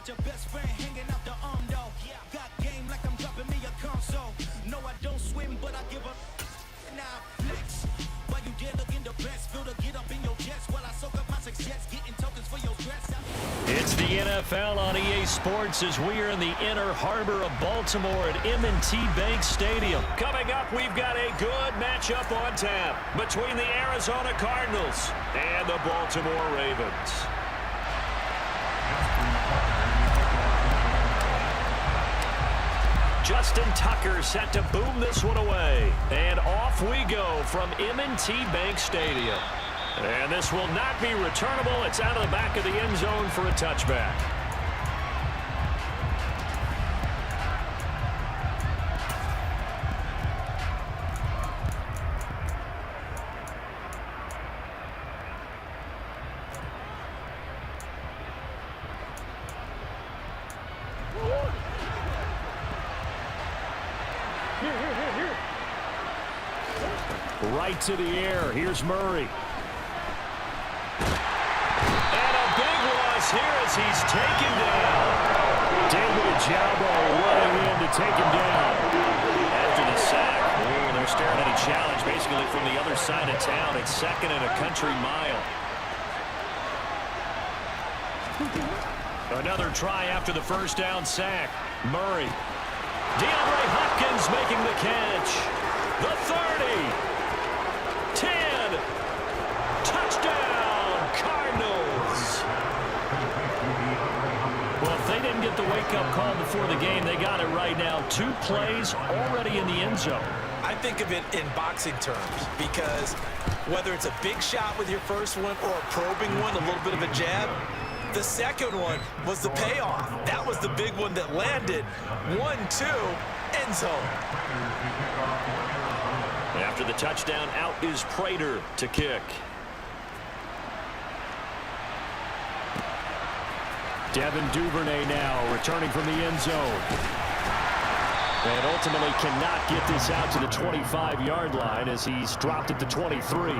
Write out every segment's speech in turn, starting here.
about your best friend hanging out the arm though. Got game like I'm dropping me a console. No, I don't swim, but I give up. Now flex. Why you dare look in the best? Feel to get up in your chest while I soak up my success, getting tokens for your dress. It's the NFL on EA Sports as we are in the inner harbor of Baltimore at M&T Bank Stadium. Coming up, we've got a good matchup on tap between the Arizona Cardinals and the Baltimore Ravens. Justin Tucker set to boom this one away. And off we go from M&T Bank Stadium. And this will not be returnable. It's out of the back of the end zone for a touchback. Right to the air. Here's Murray. And a big loss here as he's taken down. David Ojabo running in to take him down. After the sack, they're staring at a challenge basically from the other side of town. It's second and a country mile. Another try after the first down sack. Murray. DeAndre Hopkins making the catch. The 30. 10. Touchdown, Cardinals. Well, if they didn't get the wake-up call before the game, they got it right now. 2 plays already in the end zone. I think of it in boxing terms because whether it's a big shot with your first one or a probing one, a little bit of a jab, the second one was the payoff. That was the big one that landed. 1-2, end zone. After the touchdown, out is Prater to kick. Devin Duvernay now returning from the end zone. And ultimately cannot get this out to the 25-yard line as he's dropped at the 23.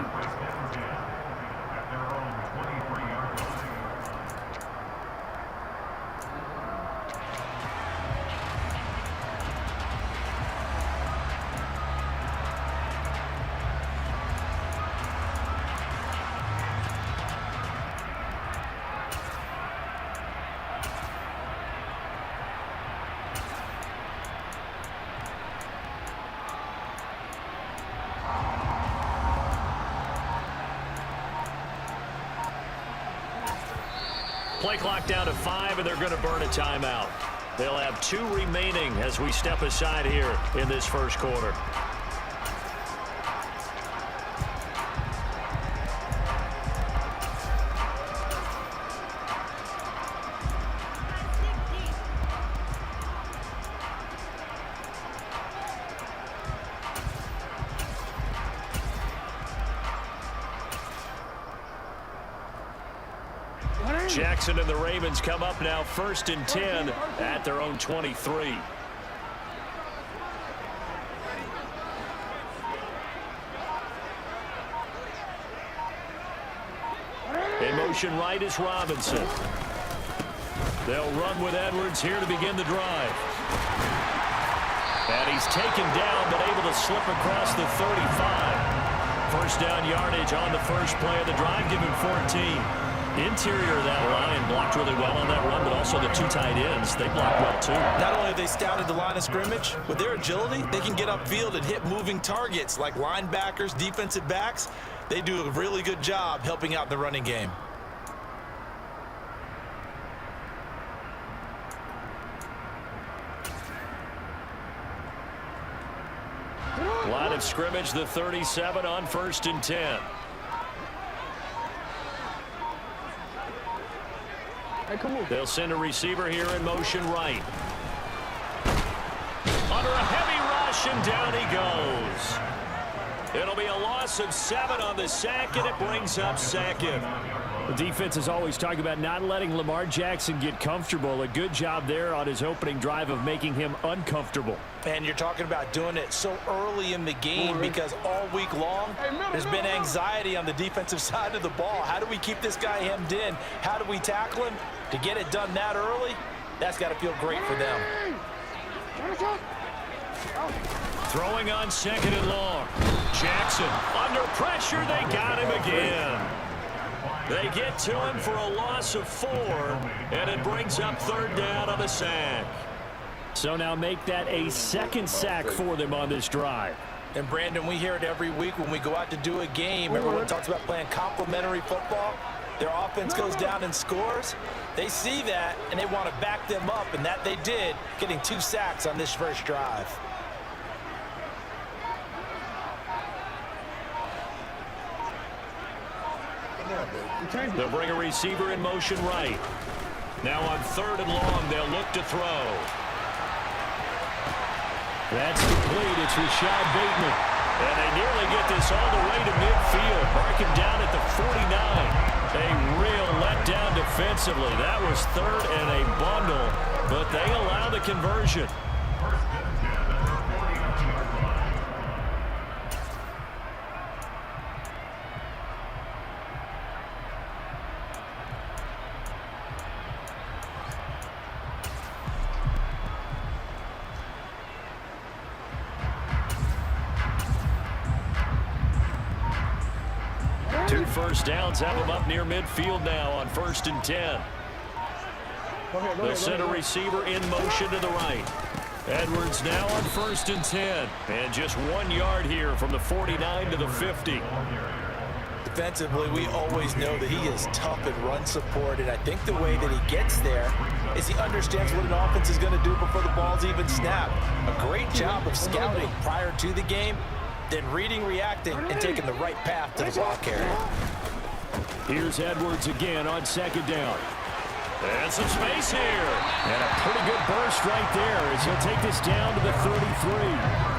Play clock down to 5, and they're going to burn a timeout. They'll have 2 remaining as we step aside here in this first quarter. Jackson and the Ravens come up now 1st and 10 at their own 23. In motion right is Robinson. They'll run with Edwards here to begin the drive. And he's taken down but able to slip across the 35. First down yardage on the first play of the drive, given 14. Interior of that line blocked really well on that run, but also the 2 tight ends, they blocked well too. Not only have they scouted the line of scrimmage, with their agility, they can get upfield and hit moving targets like linebackers, defensive backs. They do a really good job helping out the running game. Line of scrimmage, the 37 on 1st and 10. They'll send a receiver here in motion right. Under a heavy rush, and down he goes. It'll be a loss of 7 on the sack, and it brings up 2nd. The defense is always talking about not letting Lamar Jackson get comfortable. A good job there on his opening drive of making him uncomfortable. And you're talking about doing it so early in the game because all week long there's been anxiety on the defensive side of the ball. How do we keep this guy hemmed in? How do we tackle him? To get it done that early, that's got to feel great for them. Throwing on 2nd and long. Jackson under pressure. They got him again. They get to him for a loss of 4, and it brings up 3rd down on the sack. So now make that a 2nd sack for them on this drive. And, Brandon, we hear it every week when we go out to do a game. Everyone talks about playing complementary football. Their offense goes down and scores. They see that, and they want to back them up, and that they did, getting 2 sacks on this first drive. They'll bring a receiver in motion right. Now on 3rd and long, they'll look to throw. That's complete. It's Rashad Bateman. And they nearly get this all the way to midfield. Marking down at the 49. A real letdown defensively. That was 3rd and a bundle, but they allow the conversion. Two first downs have them up near midfield now on 1st and 10. The center receiver in motion to the right. Edwards now on 1st and 10. And just 1 yard here from the 49 to the 50. Defensively, we always know that he is tough in run support, and I think the way that he gets there is he understands what an offense is going to do before the ball's even snapped. A great job of scouting prior to the game, then reading, reacting, and taking the right path to the block area. Here's Edwards again on 2nd down. And some space here. And a pretty good burst right there as he'll take this down to the 33.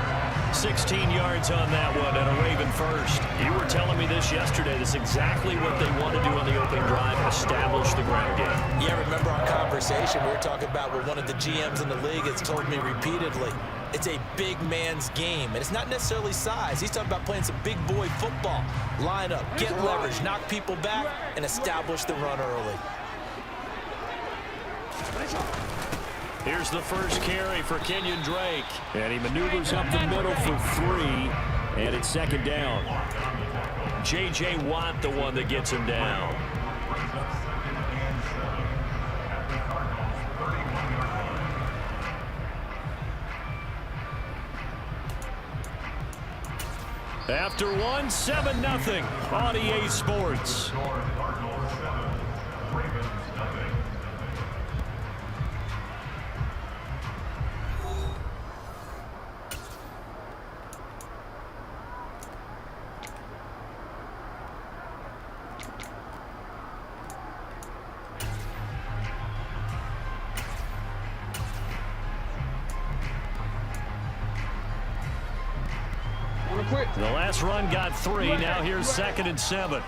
16 yards on that one and a Raven first. You were telling me this yesterday. This is exactly what they want to do on the opening drive, establish the ground game. Yeah, remember our conversation we were talking about where one of the GMs in the league has told me repeatedly, it's a big man's game, and it's not necessarily size. He's talking about playing some big boy football. Line up, get leverage, knock people back, and establish the run early. Here's the first carry for Kenyon Drake. And he maneuvers up the middle for 3. And it's 2nd down. J.J. Watt, the one that gets him down. After 1, 7-0 on EA Sports. The last run got 3. Now here's 2nd and 7.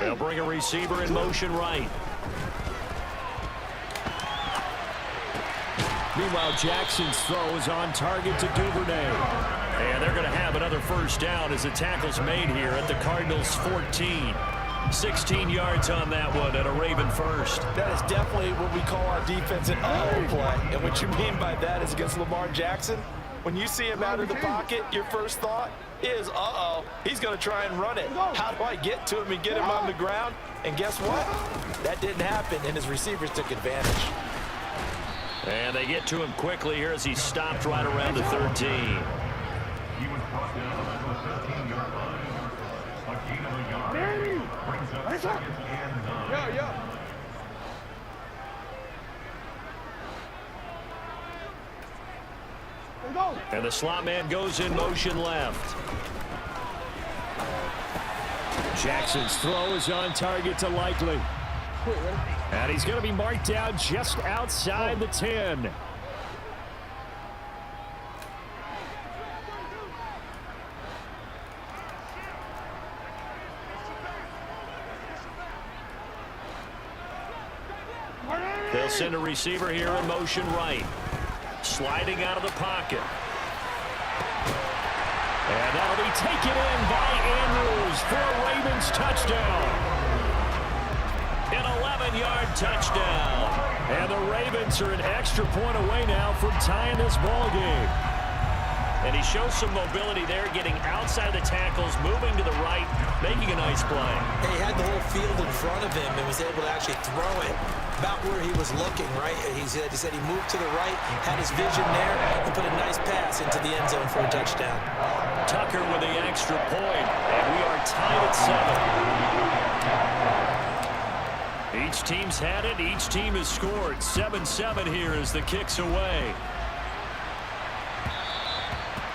They'll bring a receiver in motion right. Meanwhile, Jackson's throw is on target to Duvernay. And they're going to have another first down as the tackle's made here at the Cardinals' 14. 16 yards on that one and a Raven first. That is definitely what we call our defense an uh-oh play. And what you mean by that is against Lamar Jackson, when you see him out of the pocket, your first thought is, uh-oh, he's going to try and run it. How do I get to him and get him on the ground? And guess what? That didn't happen, and his receivers took advantage. And they get to him quickly here as he stopped right around the 13. And the slot man goes in motion left. Jackson's throw is on target to Likely. And he's going to be marked down just outside the 10. They'll send a receiver here in motion right. Sliding out of the pocket. And that'll be taken in by Andrews for a Ravens touchdown. An 11-yard touchdown. And the Ravens are an extra point away now from tying this ball game. And he shows some mobility there, getting outside the tackles, moving to the right, making a nice play. He had the whole field in front of him and was able to actually throw it about where he was looking, right? He said he moved to the right, had his vision there, and put a nice pass into the end zone for a touchdown. Tucker with the extra point, and we are tied at 7. Each team's had it. Each team has scored. 7-7 here as the kick's away.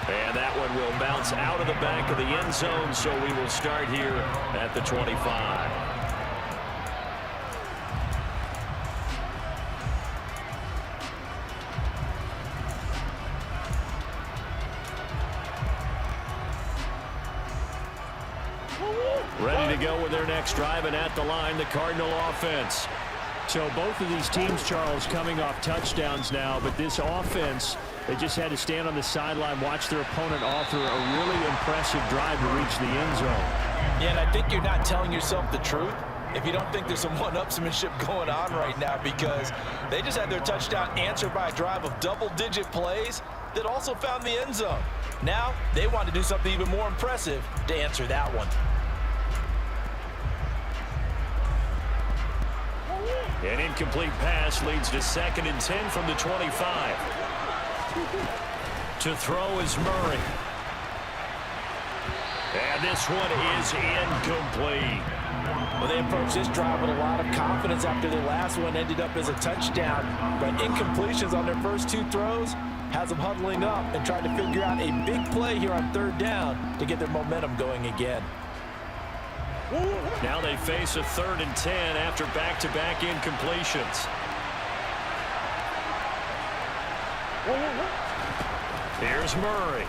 And that one will bounce out of the back of the end zone, so we will start here at the 25. Ready to go with their next drive, and at the line, the Cardinal offense. So both of these teams, Charles, coming off touchdowns now, but this offense, they just had to stand on the sideline, watch their opponent author a really impressive drive to reach the end zone. Yeah, and I think you're not telling yourself the truth if you don't think there's some one-upsmanship going on right now, because they just had their touchdown answered by a drive of double-digit plays that also found the end zone. Now they want to do something even more impressive to answer that one. An incomplete pass leads to 2nd and 10 from the 25. To throw is Murray. And this one is incomplete. Well, they approached this drive with a lot of confidence after their last one ended up as a touchdown. But incompletions on their first 2 throws has them huddling up and trying to figure out a big play here on 3rd down to get their momentum going again. Now they face a 3rd and 10 after back-to-back incompletions. Here's Murray.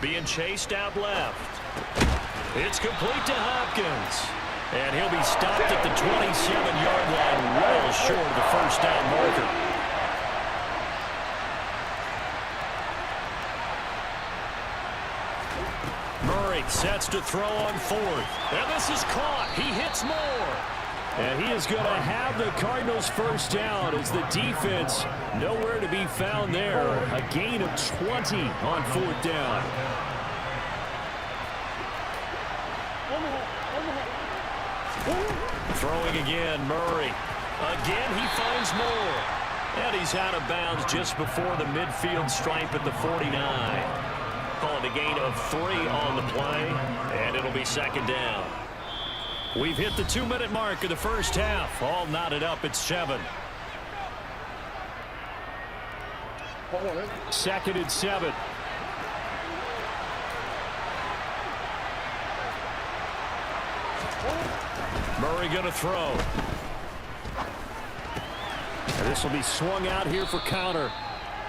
Being chased out left. It's complete to Hopkins. And he'll be stopped at the 27-yard line, well short of the first down marker. Murray sets to throw on 4th. And this is caught. He hits Moore. And he is going to have the Cardinals first down as the defense nowhere to be found there. A gain of 20 on 4th down. Throwing again, Murray. Again, he finds Moore. And he's out of bounds just before the midfield stripe at the 49. Calling a gain of 3 on the play, and it'll be 2nd down. We've hit the 2-minute mark of the first half. All knotted up at 7. 2nd and 7. Murray going to throw. And this will be swung out here for counter.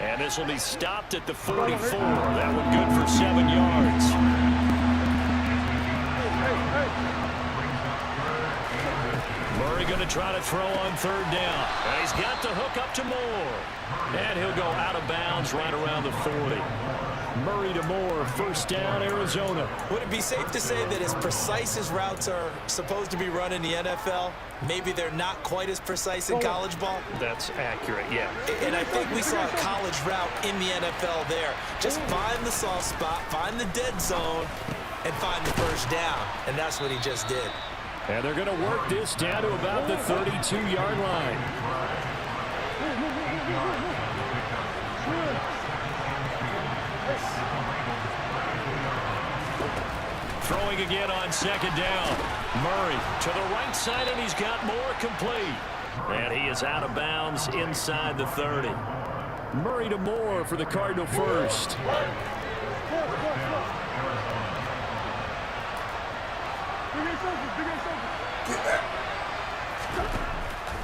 And this will be stopped at the 44. That one good for 7 yards. Murray going to try to throw on 3rd down. And he's got the hook up to Moore. And he'll go out of bounds right around the 40. Murray to Moore, 1st down, Arizona. Would it be safe to say that as precise as routes are supposed to be run in the NFL, maybe they're not quite as precise in college ball? That's accurate, yeah. And I think we saw a college route in the NFL there. Just find the soft spot, find the dead zone, and find the first down. And that's what he just did. And they're going to work this down to about the 32-yard line. Throwing again on 2nd down. Murray to the right side, and he's got Moore complete. And he is out of bounds inside the 30. Murray to Moore for the Cardinal first. Get back.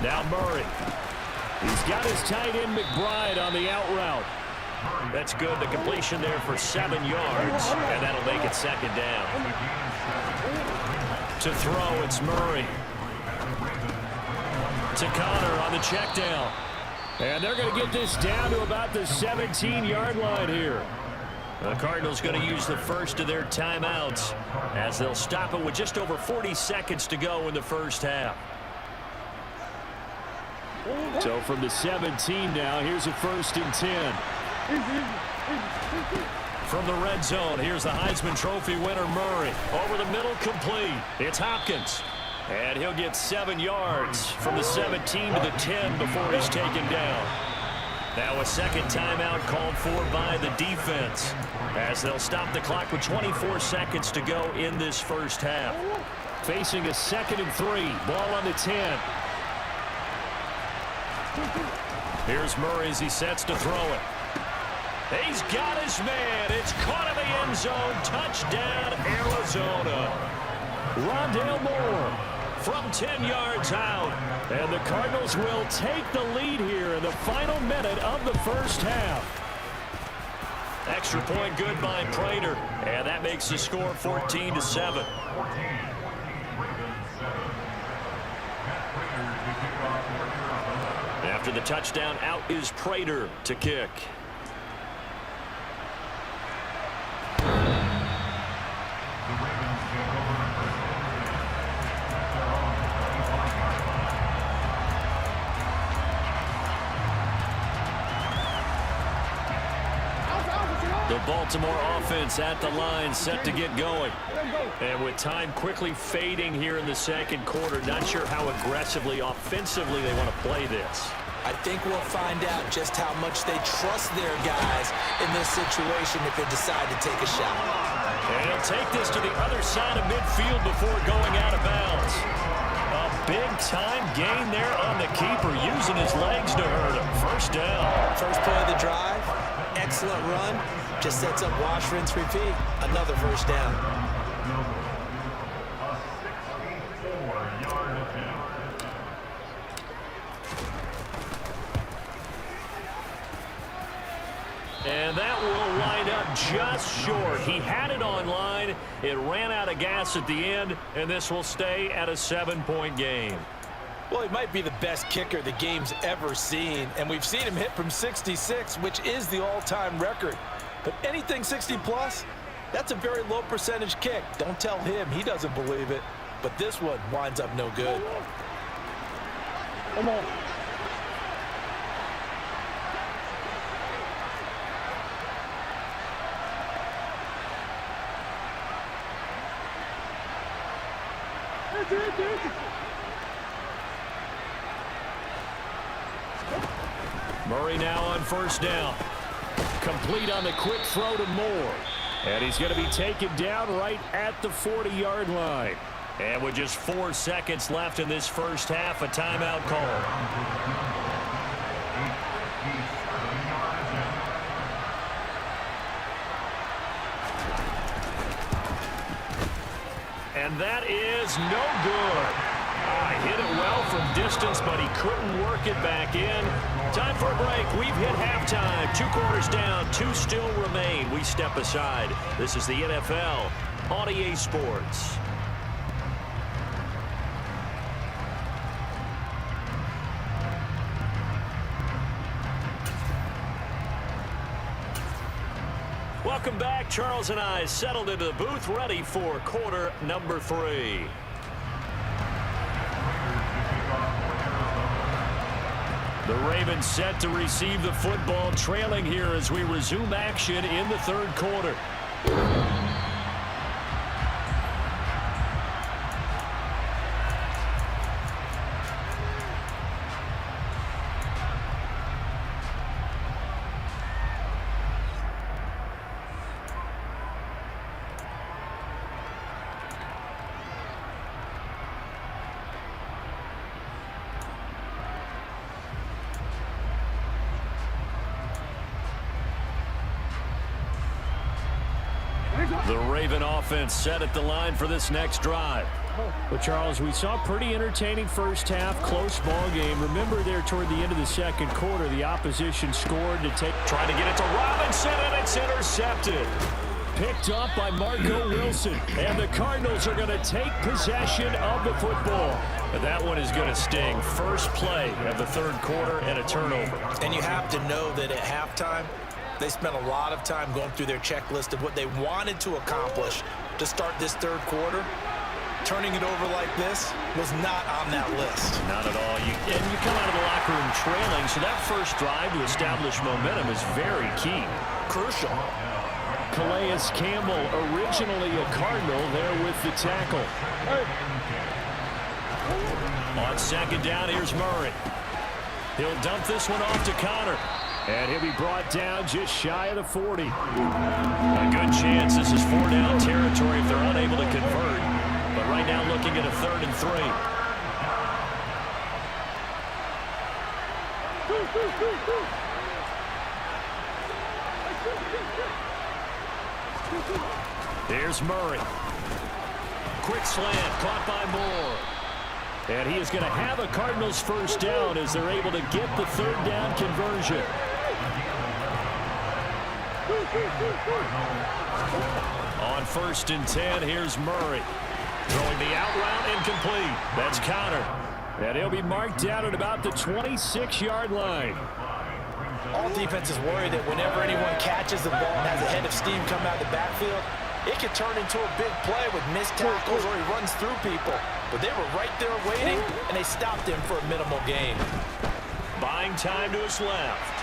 Now Murray. He's got his tight end McBride on the out route. That's good. The completion there for 7 yards, and that'll make it second down. To throw, it's Murray. To Connor on the check down. And they're going to get this down to about the 17-yard line here. The Cardinals going to use the first of their timeouts as they'll stop it with just over 40 seconds to go in the first half. So from the 17 now, here's a 1st and 10. From the red zone, here's the Heisman Trophy winner Murray. Over the middle, complete. It's Hopkins. And he'll get 7 yards from the 17 to the 10 before he's taken down. Now a second timeout called for by the defense as they'll stop the clock with 24 seconds to go in this first half. Facing a 2nd and 3. Ball on the 10. Here's Murray as he sets to throw it. He's got his man. It's caught in the end zone. Touchdown, Arizona. Rondale Moore from 10 yards out. And the Cardinals will take the lead here in the final minute of the first half. Extra point good by Prater. And that makes the score 14-7. After the touchdown, out is Prater to kick. The Baltimore offense at the line, set to get going. And with time quickly fading here in the second quarter, not sure how aggressively, offensively they want to play this. I think we'll find out just how much they trust their guys in this situation if they decide to take a shot. And he'll take this to the other side of midfield before going out of bounds. A big-time gain there on the keeper, using his legs to hurt him. First down. First play of the drive, excellent run. Just sets up wash, rinse, repeat. Another first down. And that will line up just short. He had it on line. It ran out of gas at the end, and this will stay at a 7-point game. Well, he might be the best kicker the game's ever seen, and we've seen him hit from 66, which is the all-time record. But anything 60-plus, that's a very low percentage kick. Don't tell him he doesn't believe it. But this one winds up no good. Come on. Murray now on first down. Complete on the quick throw to Moore. And he's going to be taken down right at the 40-yard line. And with just 4 seconds left in this first half, a timeout call. And that is no good. Hit it well from distance, but he couldn't work it back in. Time for a break. We've hit halftime. 2 quarters down, 2 still remain. We step aside. This is the NFL on EA Sports. Welcome back. Charles and I settled into the booth, ready for quarter number 3. The Ravens set to receive the football, trailing here as we resume action in the third quarter. The Raven offense set at the line for this next drive. Well, Charles, we saw pretty entertaining first half, close ball game. Remember there toward the end of the second quarter, the opposition scored to take. Trying to get it to Robinson, and it's intercepted. Picked up by Marco Wilson, and the Cardinals are going to take possession of the football. But that one is going to sting. First play of the third quarter and a turnover. And you have to know that at halftime, they spent a lot of time going through their checklist of what they wanted to accomplish to start this third quarter. Turning it over like this was not on that list. Not at all. And you come out of the locker room trailing, so that first drive to establish momentum is very key. Crucial. Calais Campbell, originally a Cardinal, there with the tackle. On second down, here's Murray. He'll dump this one off to Connor. And he'll be brought down just shy of the 40. A good chance this is 4-down territory if they're unable to convert. But right now looking at a 3rd and 3. Here's Murray. Quick slant caught by Moore. And he is going to have a Cardinals first down as they're able to get the 3rd down conversion. On 1st and 10, here's Murray. Throwing the out route incomplete. That's Connor. And he'll be marked down at about the 26-yard line. All defenses worry that whenever anyone catches the ball and has a head of steam come out of the backfield, it can turn into a big play with missed tackles or he runs through people. But they were right there waiting, and they stopped him for a minimal gain. Buying time to his left.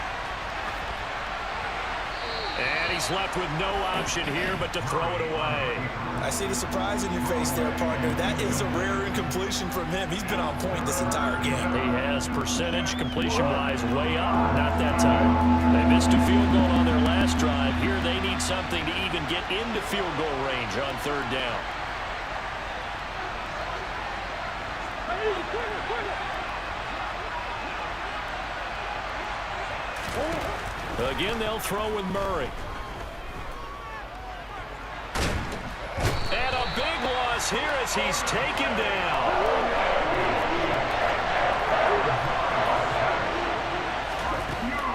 And he's left with no option here but to throw it away. I see the surprise in your face there, partner. That is a rare incompletion from him. He's been on point this entire game. He has percentage completion-wise way up. Not that time. They missed a field goal on their last drive. Here they need something to even get into field goal range on 3rd down. Again, they'll throw with Murray. And a big loss here as he's taken down.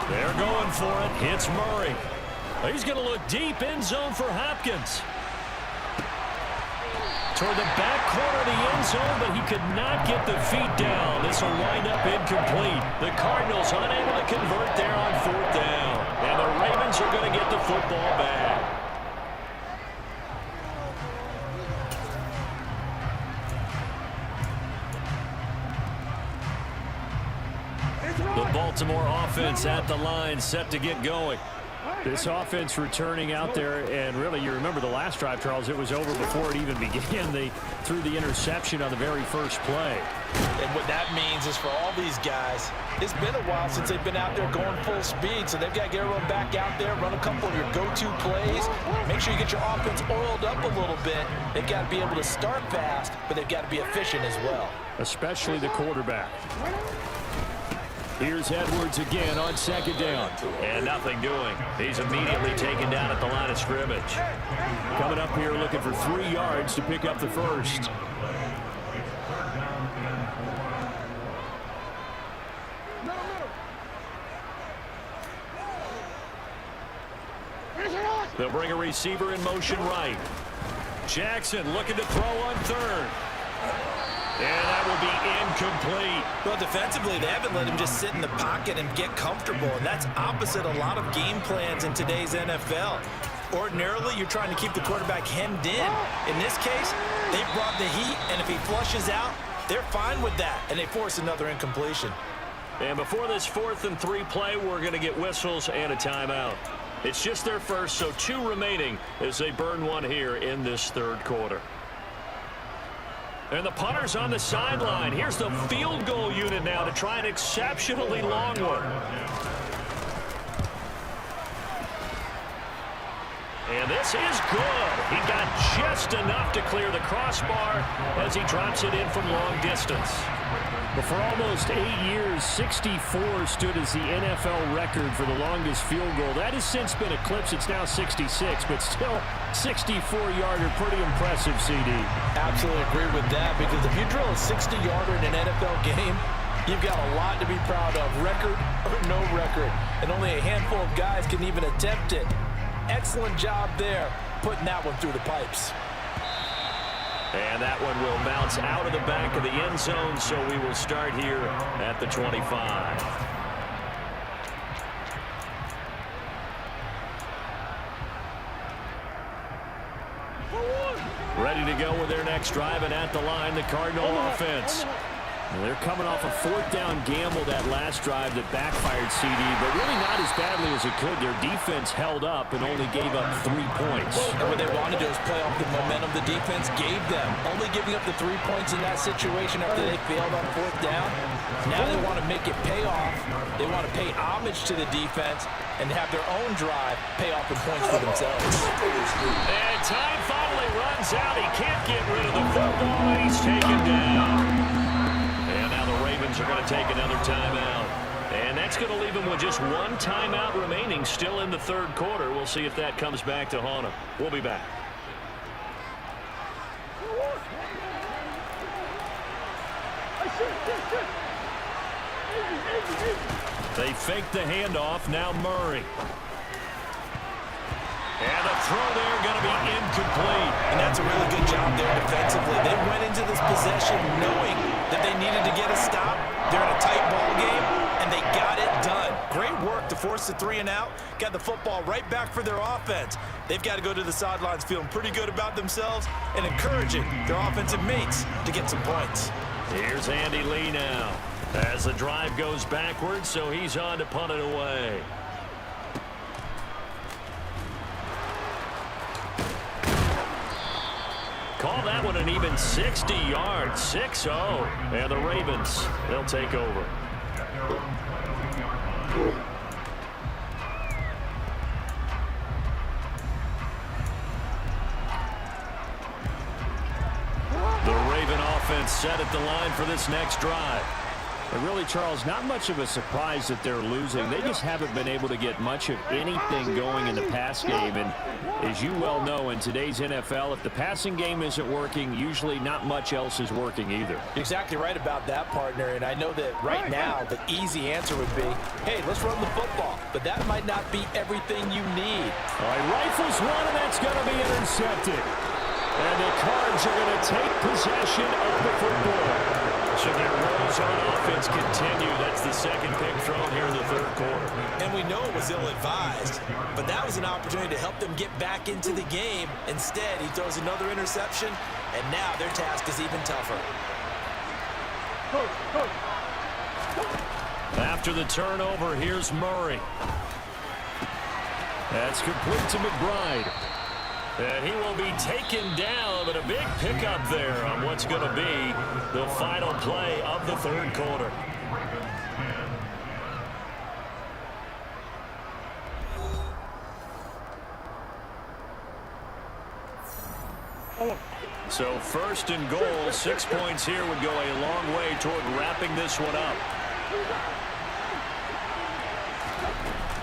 They're going for it. Hits Murray. He's going to look deep end zone for Hopkins. Toward the back corner of the end zone, but he could not get the feet down. This will wind up incomplete. The Cardinals unable to convert there on 4th down. And the Ravens are going to get the football back. The Baltimore offense at the line, set to get going. This offense returning out there, and really, you remember the last drive, Charles, it was over before it even began. They threw the interception on the very first play. And what that means is for all these guys, it's been a while since they've been out there going full speed, so they've got to get everyone back out there, run a couple of your go-to plays, make sure you get your offense oiled up a little bit. They've got to be able to start fast, but they've got to be efficient as well. Especially the quarterback. Here's Edwards again on 2nd down. And nothing doing. He's immediately taken down at the line of scrimmage. Coming up here looking for 3 yards to pick up the first. They'll bring a receiver in motion right. Jackson looking to throw on 3rd. And that will be incomplete. Well, defensively, they haven't let him just sit in the pocket and get comfortable, and that's opposite a lot of game plans in today's NFL. Ordinarily, you're trying to keep the quarterback hemmed in. In this case, they brought the heat, and if he flushes out, they're fine with that, and they force another incompletion. And before this 4th and 3 play, we're going to get whistles and a timeout. It's just their first, so 2 remaining as they burn one here in this 3rd quarter. And the punter's on the sideline. Here's the field goal unit now to try an exceptionally long one. And this is good. He got just enough to clear the crossbar as he drops it in from long distance. But for almost 8 years, 64 stood as the NFL record for the longest field goal. That has since been eclipsed. It's now 66, but still 64-yarder. Pretty impressive, CD. Absolutely agree with that, because if you drill a 60-yarder in an NFL game, you've got a lot to be proud of, record or no record. And only a handful of guys can even attempt it. Excellent job there, putting that one through the pipes. And that one will bounce out of the back of the end zone, so we will start here at the 25. Ready to go with their next drive, and at the line, the Cardinal offense. Well, they're coming off a fourth down gamble that last drive that backfired, CD, but really not as badly as it could. Their defense held up and only gave up 3 points. And what they wanted to do is play off the momentum the defense gave them. Only giving up the 3 points in that situation after they failed on fourth down. Now they want to make it pay off. They want to pay homage to the defense and have their own drive pay off the points for themselves. And time finally runs out. He can't get rid of the football, and he's taken down. Are going to take another timeout. And that's going to leave them with just one timeout remaining still in the third quarter. We'll see if that comes back to haunt them. We'll be back. They fake the handoff. Now Murray. And the throw there going to be incomplete. And that's a really good job there defensively. They went into this possession knowing that they needed to get a stop. They're in a tight ball game, and they got it done. Great work to force the 3 and out. Got the football right back for their offense. They've got to go to the sidelines feeling pretty good about themselves and encouraging their offensive mates to get some points. Here's Andy Lee now as the drive goes backwards, so he's on to punt it away. Call that one an even 60 yards, 6-0. And the Ravens, they'll take over. The Raven offense set at the line for this next drive. But really, Charles, not much of a surprise that they're losing. They just haven't been able to get much of anything going in the pass game. And as you well know, in today's NFL, if the passing game isn't working, usually not much else is working either. You're exactly right about that, partner. And I know that right now the easy answer would be, hey, let's run the football. But that might not be everything you need. All right, rifles one, and that's going to be intercepted. And the Cards are going to take possession of the football. So their woes on offense continue. That's the second pick thrown here in the third quarter. And we know it was ill-advised, but that was an opportunity to help them get back into the game. Instead, he throws another interception, and now their task is even tougher. After the turnover, here's Murray. That's complete to McBride. And he will be taken down, but a big pickup there on what's going to be the final play of the third quarter. So first and goal, 6 points here would go a long way toward wrapping this one up.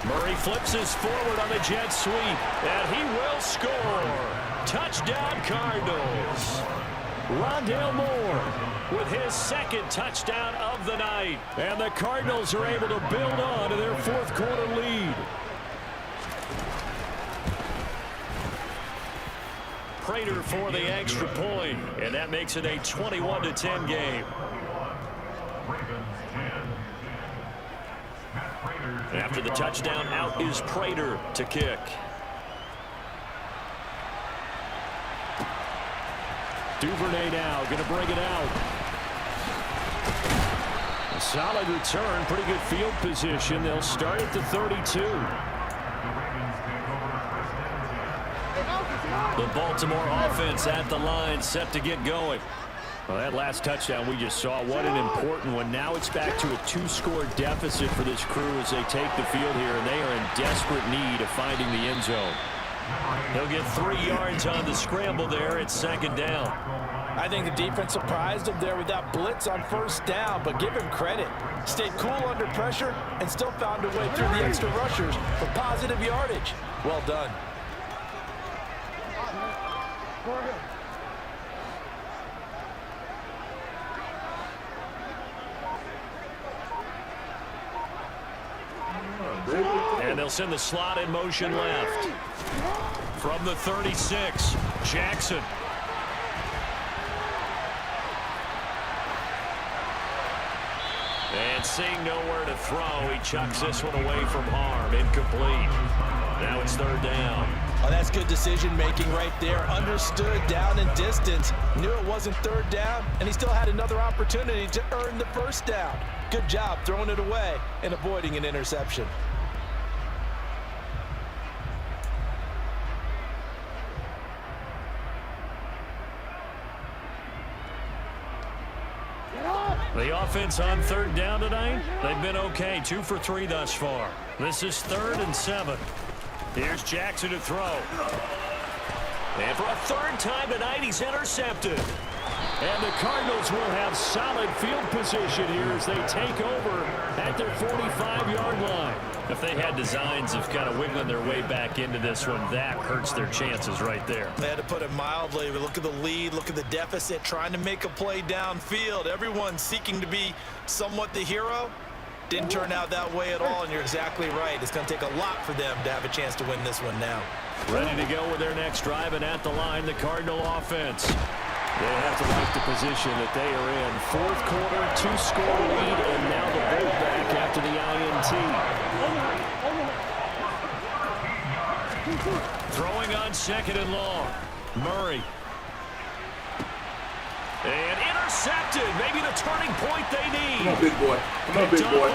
Murray flips his forward on the jet sweep, and he will score. Touchdown, Cardinals. Rondale Moore with his second touchdown of the night. And the Cardinals are able to build on to their fourth quarter lead. Prater for the extra point, and that makes it a 21-10 game. After the touchdown, out is Prater to kick. Duvernay now going to bring it out. A solid return, pretty good field position. They'll start at the 32. The Baltimore offense at the line, set to get going. Well, that last touchdown we just saw, what an important one. Now it's back to a 2-score deficit for this crew as they take the field here, and they are in desperate need of finding the end zone. He'll get 3 yards on the scramble there. It's second down. I think the defense surprised him there with that blitz on first down, but give him credit. Stayed cool under pressure and still found a way through the extra rushers for positive yardage. Well done. And they'll send the slot in motion left. From the 36, Jackson. And seeing nowhere to throw, he chucks this one away from harm. Incomplete. Now it's third down. Oh, that's good decision-making right there. Understood down and distance. Knew it wasn't third down, and he still had another opportunity to earn the first down. Good job throwing it away and avoiding an interception. The offense on third down tonight, they've been okay. 2 for 3 thus far. This is 3rd and 7. Here's Jackson to throw. And for a third time tonight, he's intercepted. And the Cardinals will have solid field position here as they take over at their 45-yard line. If they had designs of kind of wiggling their way back into this one, that hurts their chances right there. They had to put it mildly. But look at the lead, look at the deficit, trying to make a play downfield. Everyone seeking to be somewhat the hero. Didn't turn out that way at all, and you're exactly right. It's going to take a lot for them to have a chance to win this one now. Ready to go with their next drive, and at the line, the Cardinal offense. They'll have to like the position that they are in. 4th quarter, 2-score lead, and now the ball back after the INT. Throwing on 2nd and long. Murray. And intercepted. Maybe the turning point they need. Come on, big boy. Come on, big boy.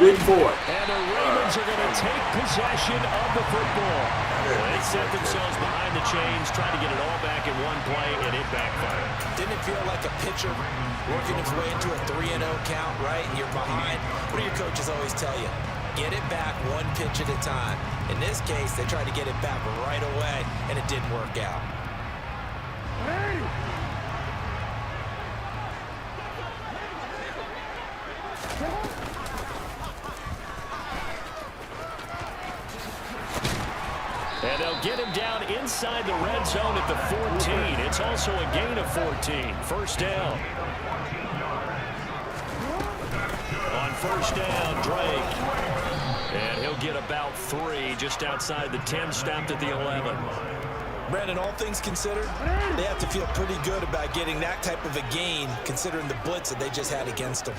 Big boy. And the Ravens are going to take possession of the football. They set themselves behind the chains, trying to get it all back in one play, and it backfired. Didn't it feel like a pitcher working his way into a 3-0 count, right? You're behind. What do your coaches always tell you? Get it back one pitch at a time. In this case, they tried to get it back right away, and it didn't work out. And they'll get him down inside the red zone at the 14. It's also a gain of 14. First down. On first down, Drake. And he'll get about 3 just outside the 10, stopped at the 11. Brandon, all things considered, they have to feel pretty good about getting that type of a gain considering the blitz that they just had against them.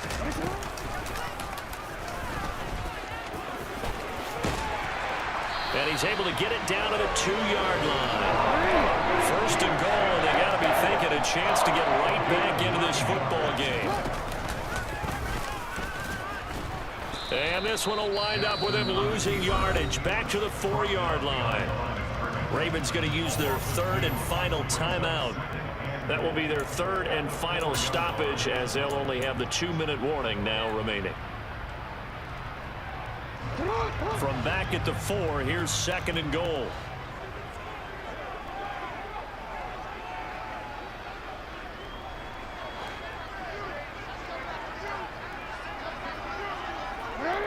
And he's able to get it down to the 2-yard line. First and goal, and they got to be thinking a chance to get right back into this football game. And this one will wind up with him losing yardage back to the 4-yard line. Ravens going to use their 3rd and final timeout. That will be their 3rd and final stoppage as they'll only have the 2-minute warning now remaining. From back at the 4, here's 2nd and goal.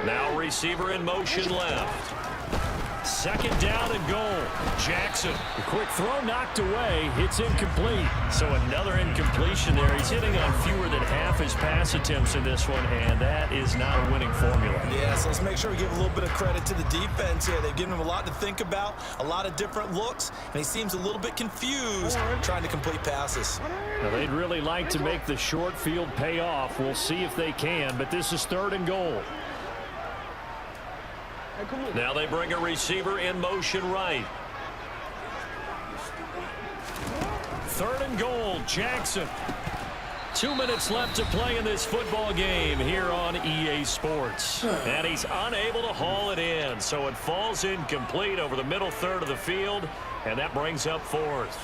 Now receiver in motion left. 2nd down and goal. Jackson. The quick throw knocked away. It's incomplete. So another incompletion there. He's hitting on fewer than half his pass attempts in this one, and that is not a winning formula. Yeah, so let's make sure we give a little bit of credit to the defense here. They've given him a lot to think about, a lot of different looks, and he seems a little bit confused trying to complete passes. Now, they'd really like to make the short field pay off. We'll see if they can, but this is 3rd and goal. Now they bring a receiver in motion right. 3rd and goal, Jackson. 2 minutes left to play in this football game here on EA Sports. And he's unable to haul it in, so it falls incomplete over the middle third of the field, and that brings up 4th.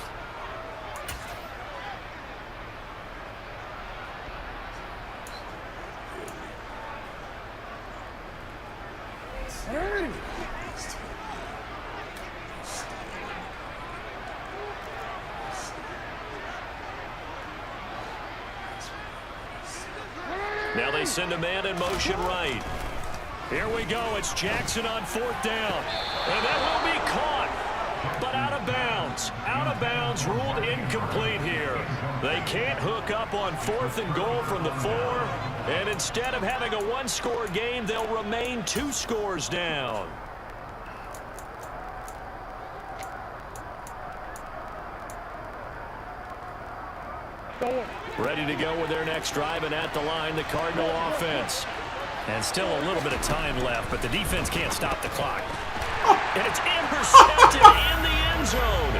Now they send a man in motion right. Here we go. It's Jackson on 4th down. And that will be caught, but out of bounds. Out of bounds, ruled incomplete here. They can't hook up on 4th and goal from the 4. And instead of having a one-score game, they'll remain 2 scores down. Ready to go with their next drive, and at the line, the Cardinal offense. And still a little bit of time left, but the defense can't stop the clock. And it's intercepted in the end zone.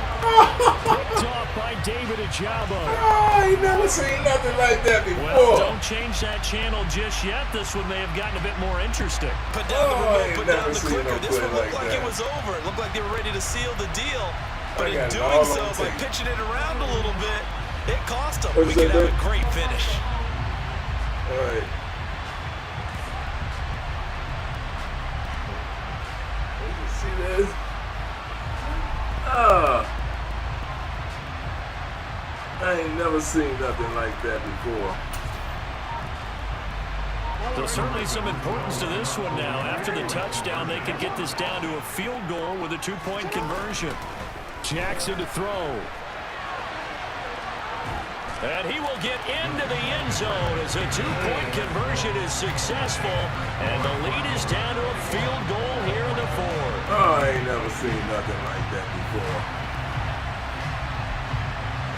Picked off by David Ojabo. I ain't never seen nothing like that before. Well, don't change that channel just yet. This one may have gotten a bit more interesting. Put down the remote, put down the clicker. No This one looked like it was over. It looked like they were ready to seal the deal. But in doing so, by pitching it around a little bit, it cost them. We could have a great finish. All right. See this? I ain't never seen nothing like that before. There's certainly some importance to this one now. After the touchdown, they could get this down to a field goal with a 2-point conversion. Jackson to throw. And he will get into the end zone as a 2-point conversion is successful. And the lead is down to a field goal here in the 4th. Oh, I ain't never seen nothing like that before.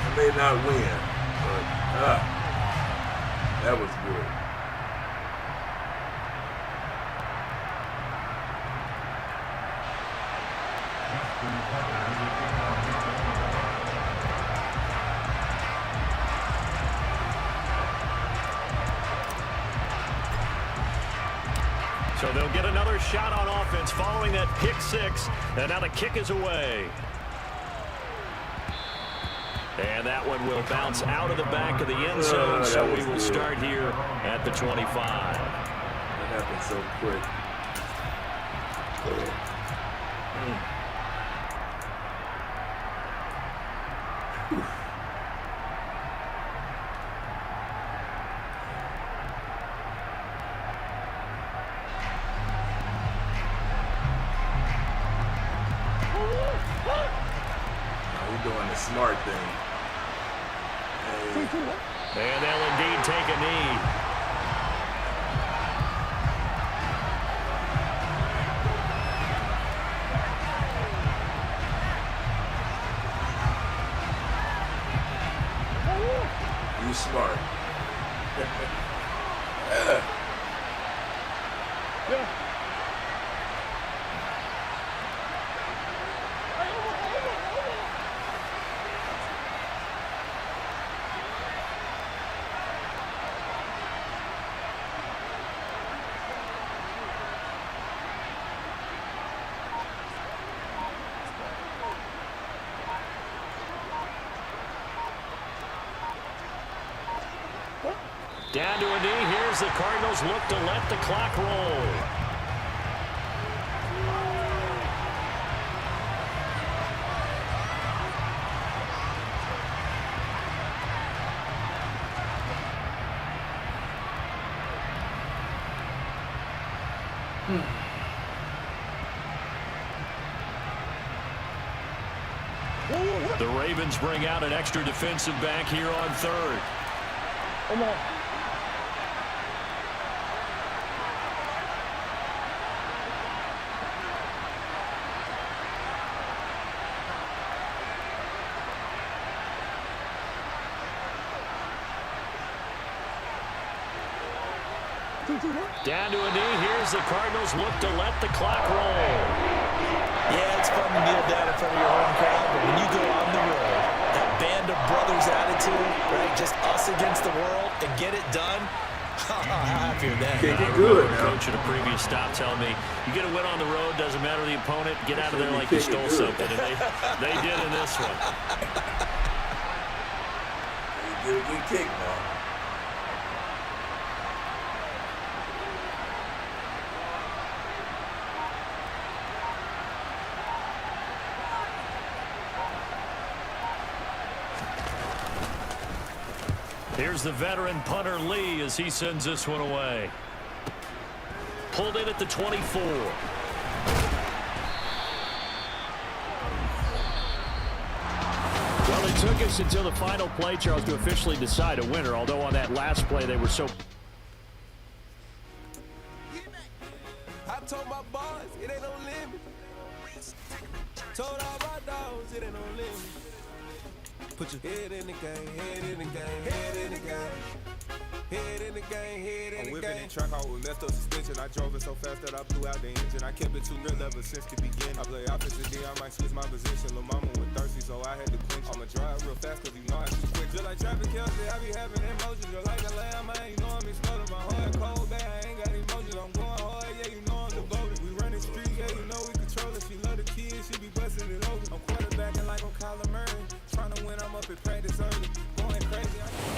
I may not win, but that was good. So they'll get another shot on offense following that pick 6. And now the kick is away. And that one will bounce out of the back of the end zone. So we will start here at the 25. That happened so quick. Doing the smart thing. And they'll indeed take a knee. You smart. Yeah. Down to a knee. Here's the Cardinals look to let the clock roll. The Ravens bring out an extra defensive back here on 3rd. Come on. Down to a knee. Here's the Cardinals look to let the clock roll. Yeah, it's fun to kneel down in front of your home crowd, but when you go on the road, that band of brothers attitude, right, just us against the world, and get it done, how happy are that? Can't get good now. Coach at a previous stop telling me, you get a win on the road, doesn't matter the opponent, get out of there like you stole something. And they did in this one. You get a good kick now. Here's the veteran punter Lee as he sends this one away. Pulled in at the 24. Well, it took us until the final play, Charles, to officially decide a winner, although on that last play they were so... I told my boys, it ain't no limit. Told all my dogs, it ain't no limit. Put your head in the game, head in the game, head in the game. Head in the game, head in the game. I'm whipping the track out with messed up suspension. I drove it so fast that I blew out the engine. I kept it too real ever since the beginning. I play offensive D, I might switch my position. Lil' mama was thirsty, so I had to quench. I'ma drive real fast cause you know I too quick. Just like traffic Kelsey, I be having emotions. Just like a lamb, man, you know I'm exploding. My heart cold, bad, I ain't got emotions. I'm going hard, yeah, you know I'm devoted. We run the street, yeah, you know we control it. She love the kids, she be busting it over. I'm quarterbacking like I'm Kyler Murray. Trying to win, I'm up at practice early. Going crazy.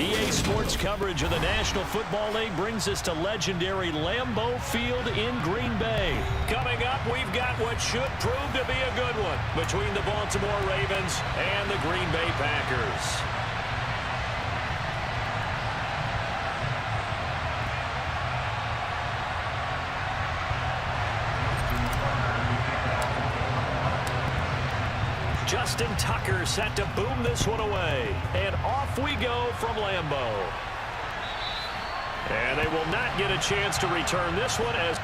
EA Sports coverage of the National Football League brings us to legendary Lambeau Field in Green Bay. Coming up, we've got what should prove to be a good one between the Baltimore Ravens and the Green Bay Packers. Justin Tucker set to boom this one away. And off we go from Lambeau. And they will not get a chance to return this one as...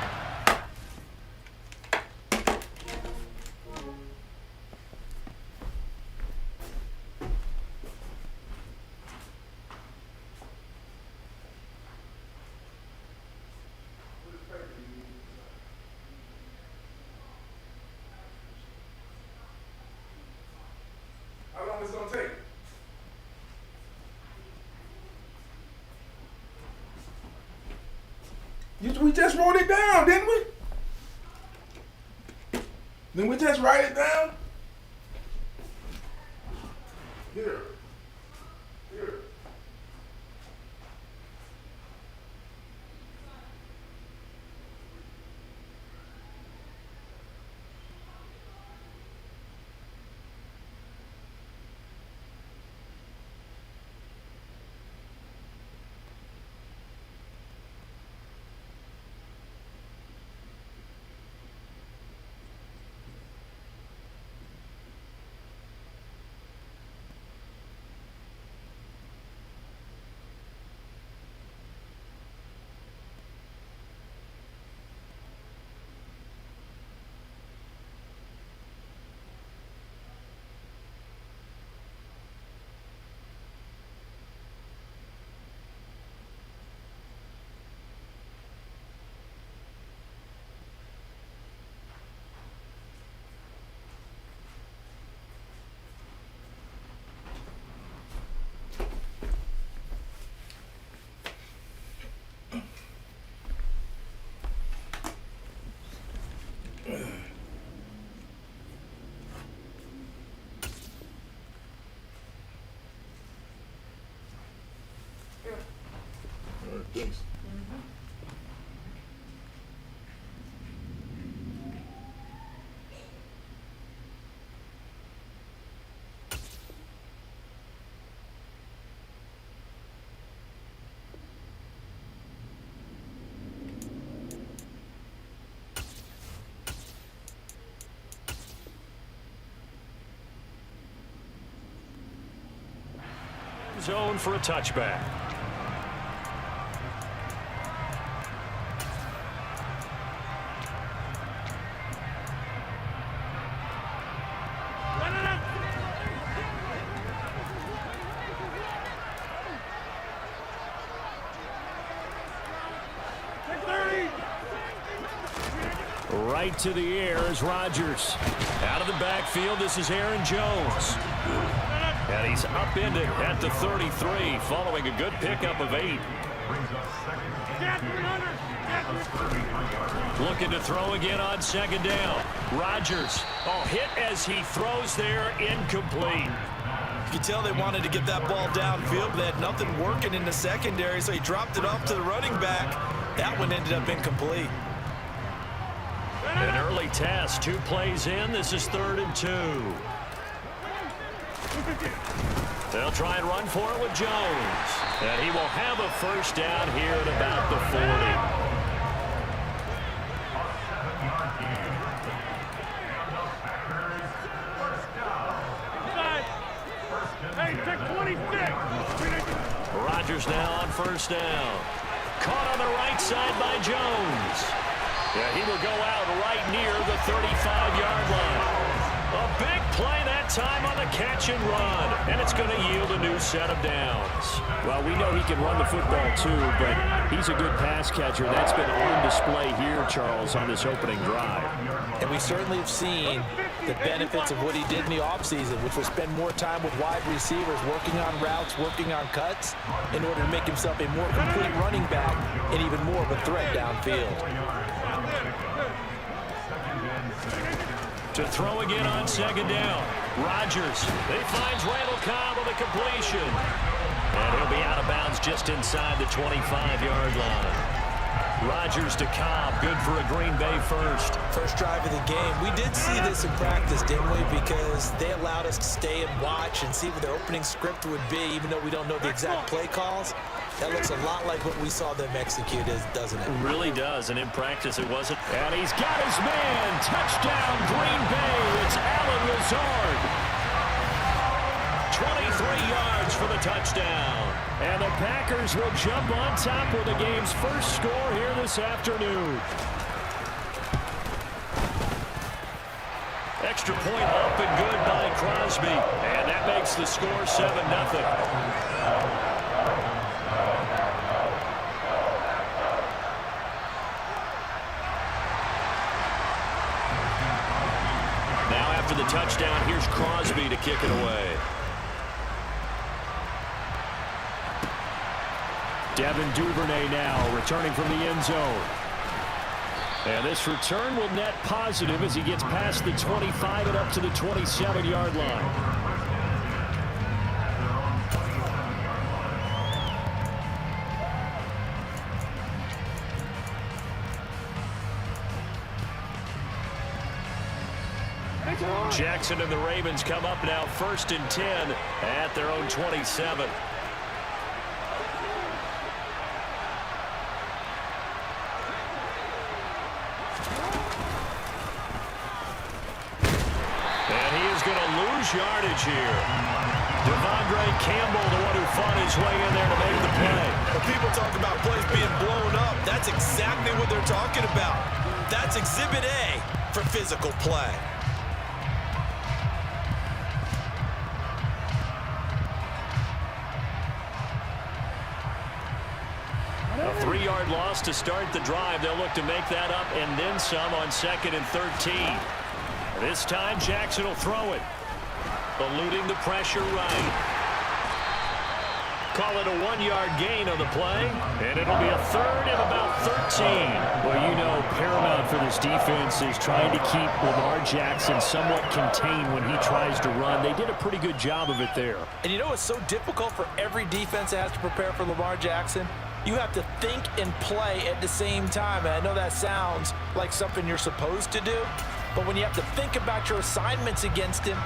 How long is it gonna take? We just wrote it down, didn't we? Didn't we just write it down? Here. Here. Thanks. Zone for a touchback. Right to the air is Rodgers. Out of the backfield, this is Aaron Jones. And he's upended at the 33 following a good pickup of 8. Looking to throw again on second down. Rodgers, hit as he throws there, incomplete. You can tell they wanted to get that ball downfield, but they had nothing working in the secondary, so he dropped it off to the running back. That one ended up incomplete. An early test, 2 plays in. This is 3rd and 2. They'll try and run for it with Jones. And he will have a first down here at about the 40. Rodgers now on first down. Caught on the right side by Jones. Yeah, he will go out right near the 35-yard line. A big play that time on the catch and run. And it's going to yield a new set of downs. Well, we know he can run the football too, but he's a good pass catcher. That's been on display here, Charles, on this opening drive. And we certainly have seen the benefits of what he did in the offseason, which was spend more time with wide receivers, working on routes, working on cuts, in order to make himself a more complete running back and even more of a threat downfield. To throw again on second down. Rodgers. They finds Randall Cobb with a completion. And he'll be out of bounds just inside the 25-yard line. Rodgers to Cobb. Good for a Green Bay first. First drive of the game. We did see this in practice, didn't we? Because they allowed us to stay and watch and see what their opening script would be, even though we don't know the exact play calls. That looks a lot like what we saw them execute, doesn't it? It really does, and in practice it wasn't. And he's got his man. Touchdown, Green Bay. It's Allen Lazard. 23 yards for the touchdown. And the Packers will jump on top with the game's first score here this afternoon. Extra point up and good by Crosby. And that makes the score 7-0. For the touchdown, here's Crosby to kick it away. Devin Duvernay now returning from the end zone. And this return will net positive as he gets past the 25 and up to the 27-yard line. Jackson and the Ravens come up now 1st and 10 at their own 27. And he is going to lose yardage here. Devondre Campbell, the one who fought his way in there to make the play. When people talk about plays being blown up, that's exactly what they're talking about. That's Exhibit A for physical play. A 3-yard loss to start the drive. They'll look to make that up and then some on 2nd and 13. This time Jackson will throw it. Eluding the pressure right. Call it a 1-yard gain on the play. And it'll be a 3rd and about 13. Well, you know, paramount for this defense is trying to keep Lamar Jackson somewhat contained when he tries to run. They did a pretty good job of it there. And you know it's so difficult for every defense that has to prepare for Lamar Jackson? You have to think and play at the same time. And I know that sounds like something you're supposed to do, but when you have to think about your assignments against him,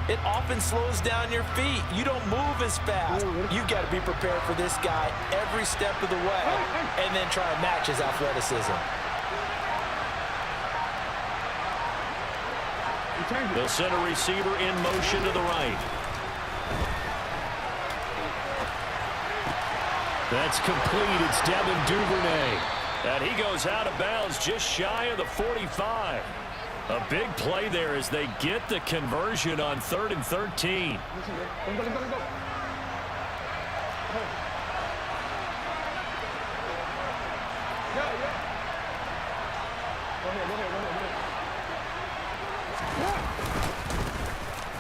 it often slows down your feet. You don't move as fast. You've got to be prepared for this guy every step of the way and then try and match his athleticism. They'll send a receiver in motion to the right. That's complete. It's Devin Duvernay. And he goes out of bounds just shy of the 45. A big play there as they get the conversion on 3rd and 13.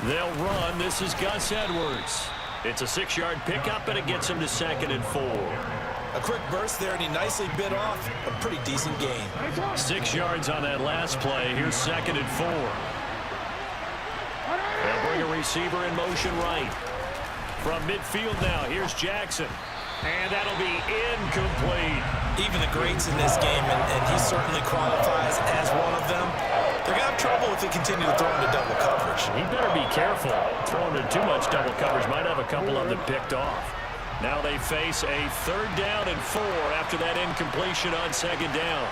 They'll run. This is Gus Edwards. It's a 6-yard pickup, and it gets him to 2nd and 4. A quick burst there, and he nicely bit off a pretty decent gain. 6 yards on that last play. Here's 2nd and 4. They'll bring a receiver in motion right. From midfield now, here's Jackson. And that'll be incomplete. Even the greats in this game, and he certainly qualifies as one of them, they're going to have trouble if they continue to throw into double coverage. coverage. He better be careful. Throwing to too much double coverage might have a couple of them picked off. Now they face a 3rd down and 4 after that incompletion on 2nd down.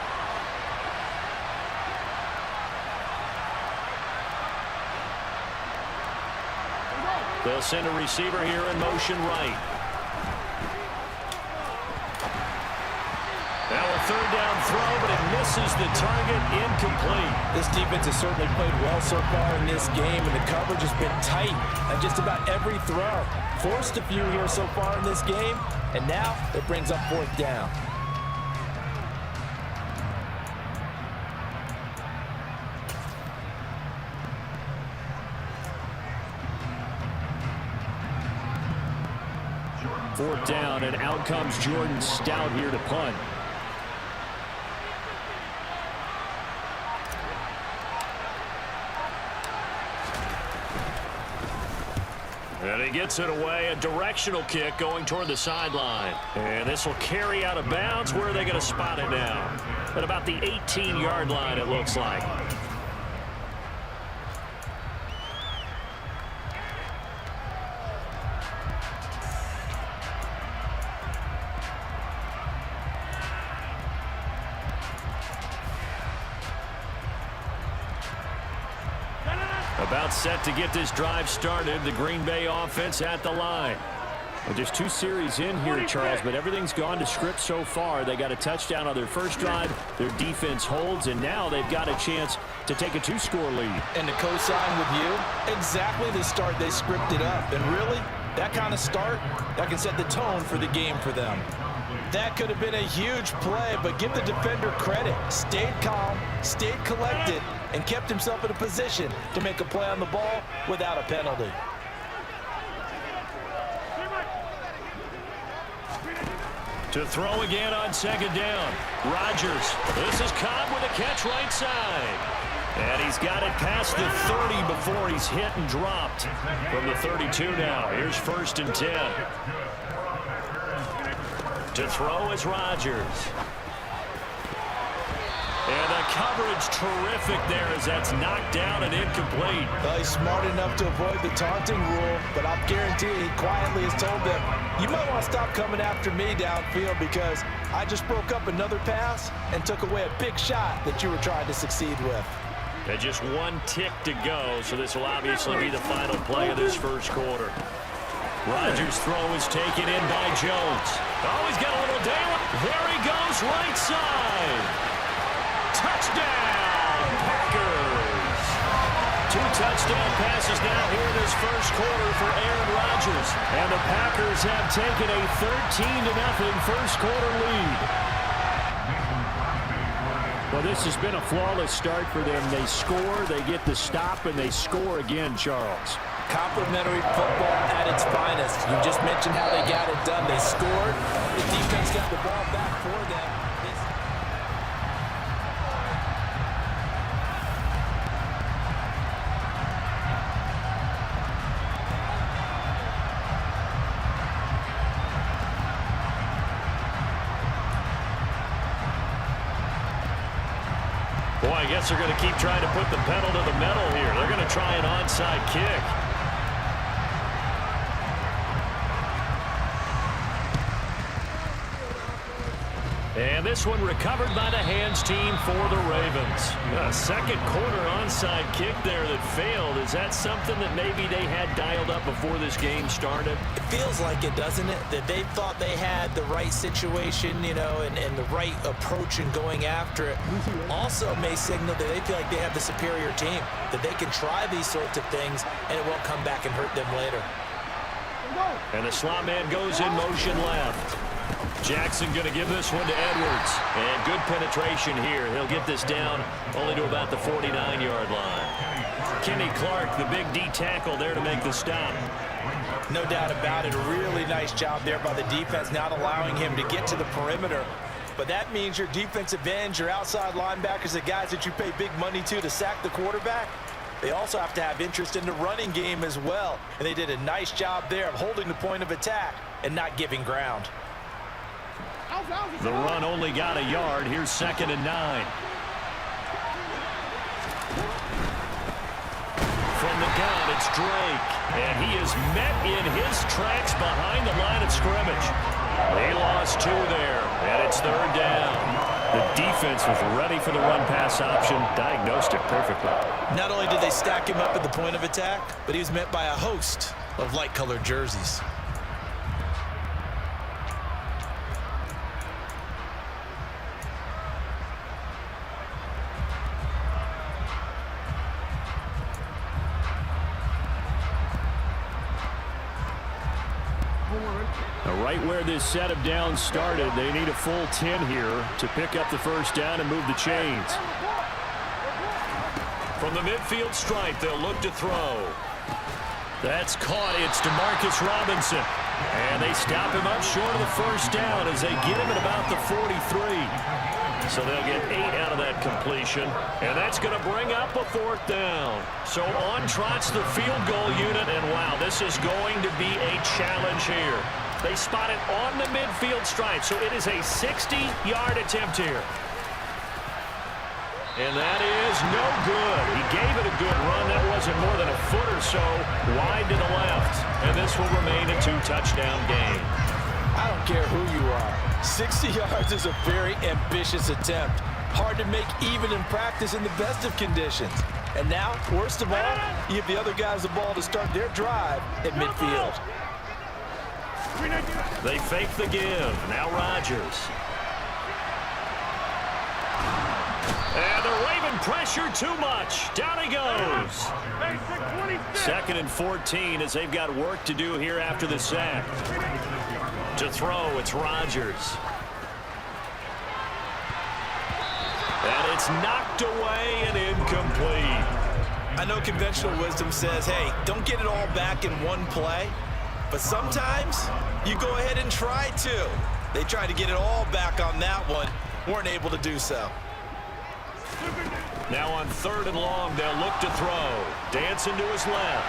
They'll send a receiver here in motion right. Now a 3rd down throw, but it misses the target, incomplete. This defense has certainly played well so far in this game, and the coverage has been tight on just about every throw. Forced a few here so far in this game, and now it brings up 4th down. Fourth down, and out comes Jordan Stout here to punt. And he gets it away, a directional kick going toward the sideline. And this will carry out of bounds. Where are they going to spot it now? At about the 18-yard line, it looks like. About set to get this drive started. The Green Bay offense at the line. Well, just 2 series in here, Charles, but everything's gone to script so far. They got a touchdown on their first drive. Their defense holds, and now they've got a chance to take a 2-score lead. And to co-sign with you, exactly the start they scripted up. And really, that kind of start, that can set the tone for the game for them. That could have been a huge play, but give the defender credit. Stayed calm, stayed collected, and kept himself in a position to make a play on the ball without a penalty. To throw again on 2nd down. Rodgers. This is Cobb with a catch right side. And he's got it past the 30 before he's hit and dropped. From the 32 now. Here's 1st and 10. To throw is Rodgers. And the coverage terrific there as that's knocked down and incomplete. Well, he's smart enough to avoid the taunting rule, but I'll guarantee he quietly has told them, you might want to stop coming after me downfield because I just broke up another pass and took away a big shot that you were trying to succeed with. And just 1 tick to go, so this will obviously be the final play of this first quarter. Rodgers' throw is taken in by Jones. Oh, he's got a little daylight. There he goes, right side. Touchdown, Packers. 2 touchdown passes now here in this first quarter for Aaron Rodgers. And the Packers have taken a 13-0 first quarter lead. Well, this has been a flawless start for them. They score, they get the stop, and they score again, Charles. Complimentary football at its finest. You just mentioned how they got it done. They scored. The defense got the ball back for them. Boy, I guess they're going to keep trying to put the pedal to the metal here. They're going to try an onside kick. And this one recovered by the hands team for the Ravens. A second quarter onside kick there that failed. Is that something that maybe they had dialed up before this game started? It feels like it, doesn't it? That they thought they had the right situation, you know, and the right approach in going after it. Also may signal that they feel like they have the superior team, that they can try these sorts of things and it won't come back and hurt them later. And the slot man goes in motion left. Jackson going to give this one to Edwards. And good penetration here. He'll get this down only to about the 49-yard line. Kenny Clark, the big D tackle there to make the stop. No doubt about it. A really nice job there by the defense, not allowing him to get to the perimeter. But that means your defensive ends, your outside linebackers, the guys that you pay big money to sack the quarterback, they also have to have interest in the running game as well. And they did a nice job there of holding the point of attack and not giving ground. The run only got a yard. Here's 2nd and 9. From the gun. it's Drake. And he is met in his tracks behind the line of scrimmage. They lost 2 there, and it's 3rd down. The defense was ready for the run-pass option, diagnosed it perfectly. Not only did they stack him up at the point of attack, but he was met by a host of light-colored jerseys. Right where this set of downs started, they need a full 10 here to pick up the first down and move the chains. From the midfield stripe, they'll look to throw. That's caught. It's DeMarcus Robinson. And they stop him up short of the first down as they get him at about the 43. So they'll get 8 out of that completion. And that's going to bring up a 4th down. So on trots the field goal unit. And wow, this is going to be a challenge here. They spot it on the midfield stripe, so it is a 60-yard attempt here. And that is no good. He gave it a good run. That wasn't more than a foot or so wide to the left. And this will remain a 2-touchdown game. I don't care who you are. 60 yards is a very ambitious attempt. Hard to make even in practice in the best of conditions. And now, worst of all, you give the other guys the ball to start their drive at midfield. They fake the give. Now Rodgers. And they're waving pressure too much. Down he goes. 2nd and 14 as they've got work to do here after the sack. To throw, it's Rodgers. And it's knocked away and incomplete. I know conventional wisdom says, hey, don't get it all back in one play. But sometimes you go ahead and try to. They tried to get it all back on that one. Weren't able to do so. Now on 3rd and long, they'll look to throw. Dancing to his left.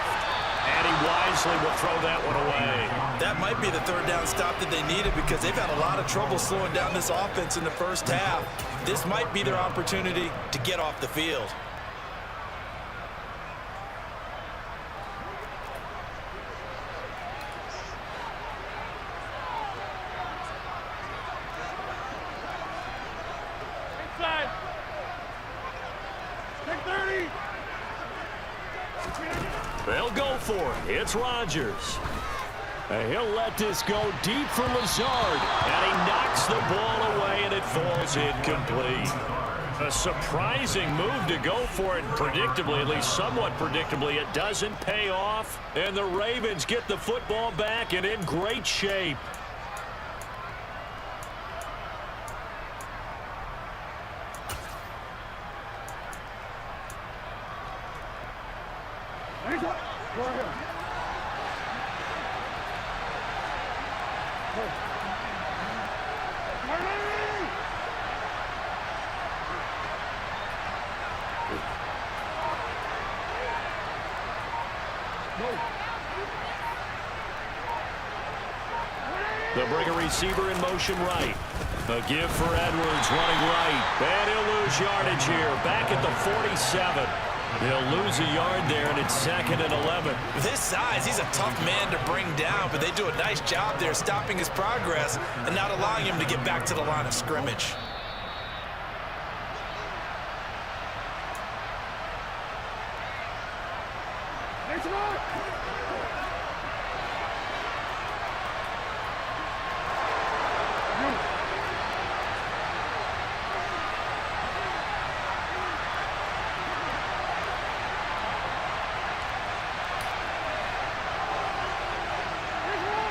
And he wisely will throw that one away. That might be the 3rd down stop that they needed because they've had a lot of trouble slowing down this offense in the first half. This might be their opportunity to get off the field. They'll go for it. It's Rodgers. And he'll let this go deep for Lazard. And he knocks the ball away, and it falls incomplete. A surprising move to go for it predictably, at least somewhat predictably. It doesn't pay off, and the Ravens get the football back and in great shape. They'll bring a receiver in motion right. A give for Edwards running right. And he'll lose yardage here. Back at the 47. They'll lose a yard there, and it's 2nd and 11. This size, he's a tough man to bring down, but they do a nice job there stopping his progress and not allowing him to get back to the line of scrimmage.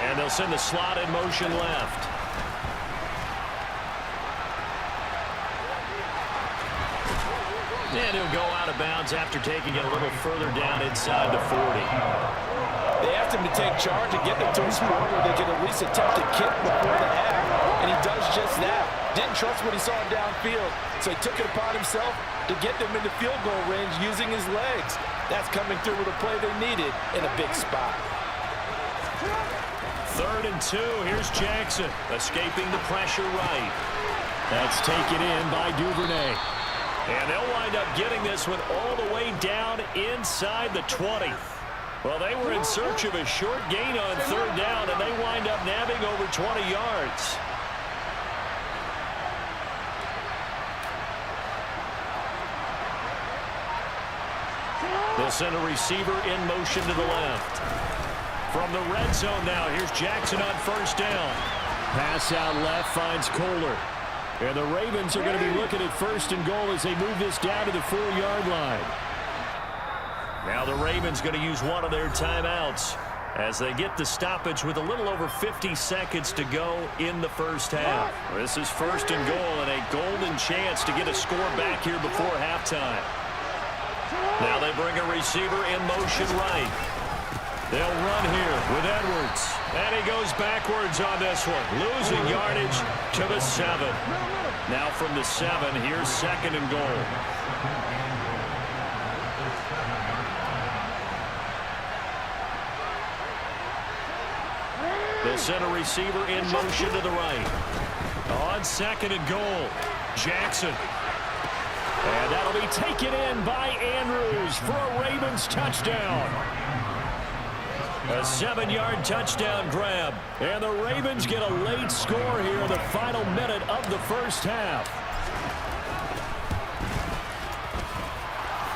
And they'll send the slot in motion left. And he'll go out of bounds after taking it a little further down inside the 40. They asked him to take charge and get them to a spot where they could at least attempt to kick before the half, and he does just that. Didn't trust what he saw downfield, so he took it upon himself to get them into field goal range using his legs. That's coming through with a play they needed in a big spot. 3rd and 2. Here's Jackson escaping the pressure right. That's taken in by Duvernay. And they'll wind up getting this one all the way down inside the 20. Well, they were in search of a short gain on third down, and they wind up nabbing over 20 yards. They'll send a receiver in motion to the left. From the red zone now, here's Jackson on first down. Pass out left finds Kohler. And the Ravens are going to be looking at first and goal as they move this down to the 4-yard line. Now the Ravens going to use one of their timeouts as they get the stoppage with a little over 50 seconds to go in the first half. This is first and goal and a golden chance to get a score back here before halftime. Now they bring a receiver in motion right. They'll run here with Edwards. And he goes backwards on this one, losing yardage to the 7. Now from the 7, here's second and goal. They'll send a receiver in motion to the right. On second and goal, Jackson. And that'll be taken in by Andrews for a Ravens touchdown. A 7-yard touchdown grab. And the Ravens get a late score here in the final minute of the first half.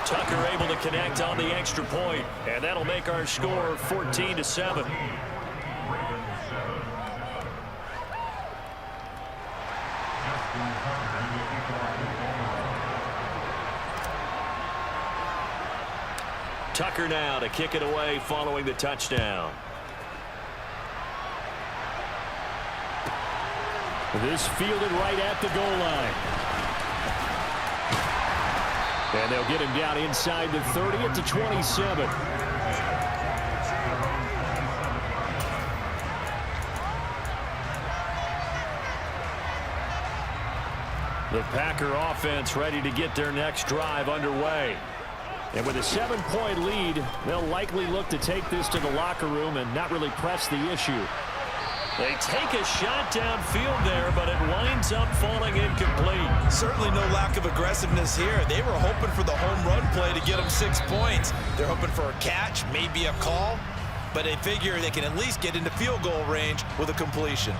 Tucker able to connect on the extra point, and that'll make our score 14-7. Tucker now to kick it away following the touchdown. This fielded right at the goal line. And they'll get him down inside the 30 at the 27. The Packer offense ready to get their next drive underway. And with a 7-point lead, they'll likely look to take this to the locker room and not really press the issue. They take a shot downfield there, but it winds up falling incomplete. Certainly no lack of aggressiveness here. They were hoping for the home run play to get them 6 points. They're hoping for a catch, maybe a call, but they figure they can at least get into field goal range with a completion.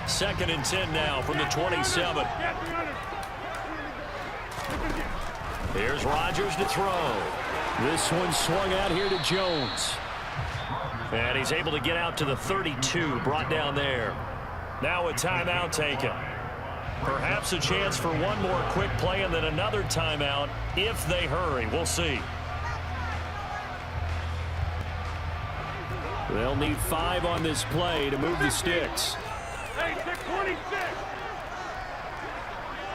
Second and 10 now from the 27. Here's Rodgers to throw. This one swung out here to Jones. And he's able to get out to the 32, brought down there. Now a timeout taken. Perhaps a chance for one more quick play and then another timeout if they hurry. We'll see. They'll need 5 on this play to move the sticks. Hey, 26.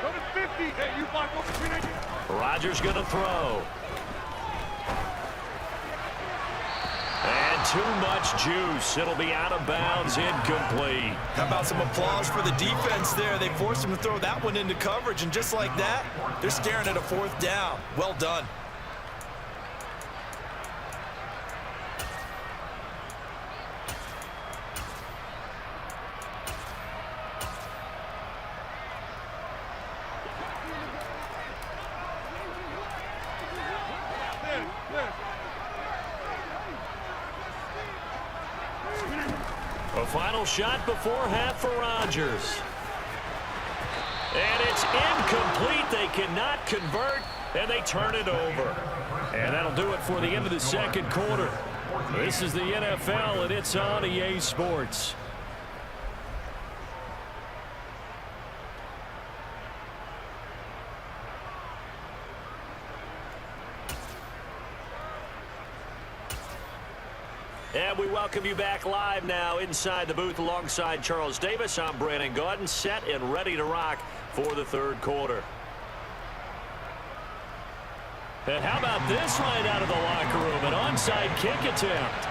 Go to 50. Hey, you block over 390. Rodgers going to throw. And too much juice. It'll be out of bounds, incomplete. How about some applause for the defense there? They forced him to throw that one into coverage, and just like that, they're staring at a 4th down. Well done. A final shot before half for Rodgers. And it's incomplete. They cannot convert, and they turn it over. And that'll do it for the end of the second quarter. This is the NFL, and it's on EA Sports. And we welcome you back live now inside the booth alongside Charles Davis. I'm Brandon Gaudin, set and ready to rock for the third quarter. And how about this right out of the locker room? An onside kick attempt.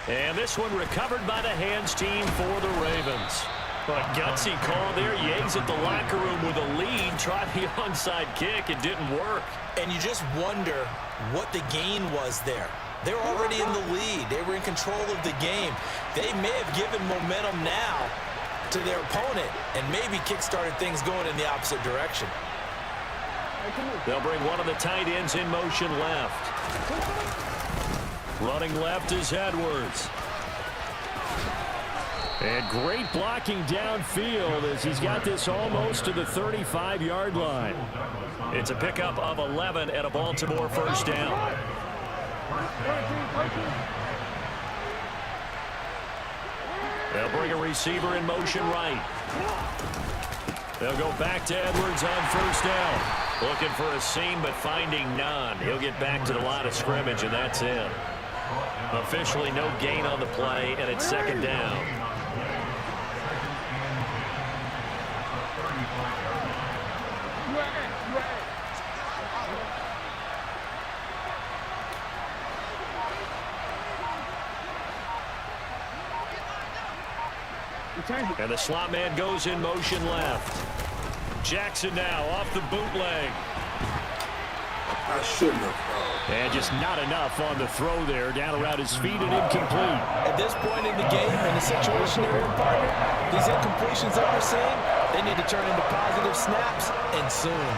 And this one recovered by the hands team for the Ravens. A gutsy call there. Yates at the locker room with a lead. Tried the onside kick. It didn't work. And you just wonder what the gain was there. They were already in the lead. They were in control of the game. They may have given momentum now to their opponent and maybe kick-started things going in the opposite direction. They'll bring one of the tight ends in motion left. Running left is Edwards. And great blocking downfield as he's got this almost to the 35-yard line. It's a pickup of 11 and a Baltimore first down. They'll bring a receiver in motion right. They'll go back to Edwards on first down. Looking for a seam, but finding none. He'll get back to the line of scrimmage, and that's it. Officially no gain on the play, and it's second down. And the slot man goes in motion left. Jackson now off the bootleg. I shouldn't have. And just not enough on the throw there. Down around his feet and incomplete. At this point in the game, in the situation they're in, partner, these incompletions that we're seeing, they need to turn into positive snaps, and soon.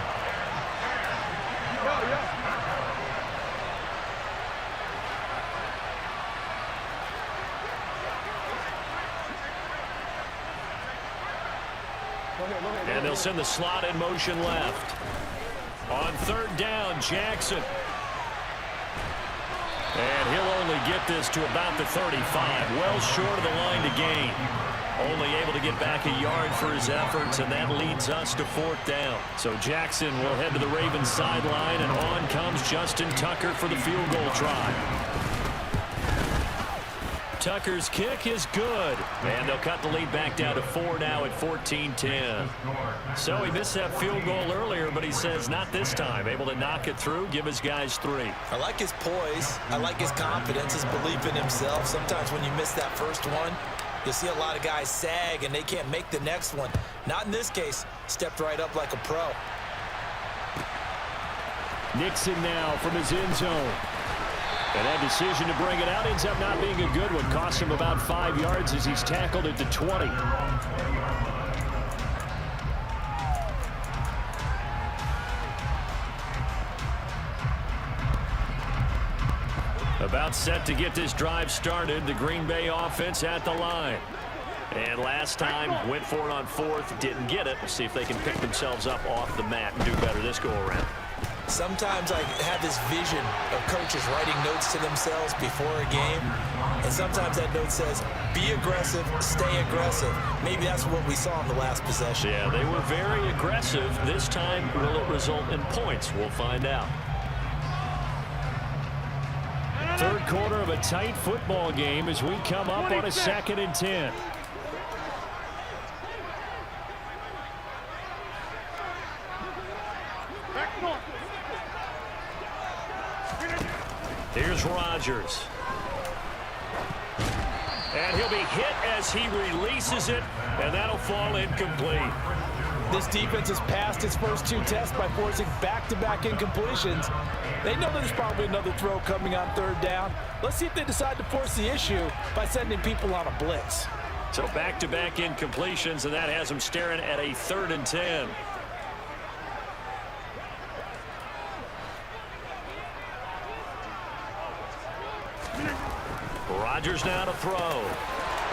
And they'll send the slot in motion left. On third down, Jackson. And he'll only get this to about the 35. Well short of the line to gain. Only able to get back a yard for his efforts, and that leads us to fourth down. So Jackson will head to the Ravens sideline, and on comes Justin Tucker for the field goal try. Tucker's kick is good. And they'll cut the lead back down to 4 now at 14-10. So he missed that field goal earlier, but he says not this time. Able to knock it through, give his guys 3. I like his poise. I like his confidence, his belief in himself. Sometimes when you miss that first one, you see a lot of guys sag and they can't make the next one. Not in this case. Stepped right up like a pro. Nixon now from his end zone. And that decision to bring it out ends up not being a good one. Cost him about 5 yards as he's tackled at the 20. About set to get this drive started. The Green Bay offense at the line. And last time went for it on fourth, didn't get it. We'll see if they can pick themselves up off the mat and do better this go around. Sometimes I have this vision of coaches writing notes to themselves before a game, and sometimes that note says, be aggressive, stay aggressive. Maybe that's what we saw in the last possession. Yeah, they were very aggressive. This time, will it result in points? We'll find out. Third quarter of a tight football game as we come up on a 2nd and 10. Here's Rodgers. And he'll be hit as he releases it, and that'll fall incomplete. This defense has passed its first 2 tests by forcing back-to-back incompletions. They know there's probably another throw coming on third down. Let's see if they decide to force the issue by sending people on a blitz. So back-to-back incompletions, and that has them staring at a 3rd and 10. Rodgers now to throw.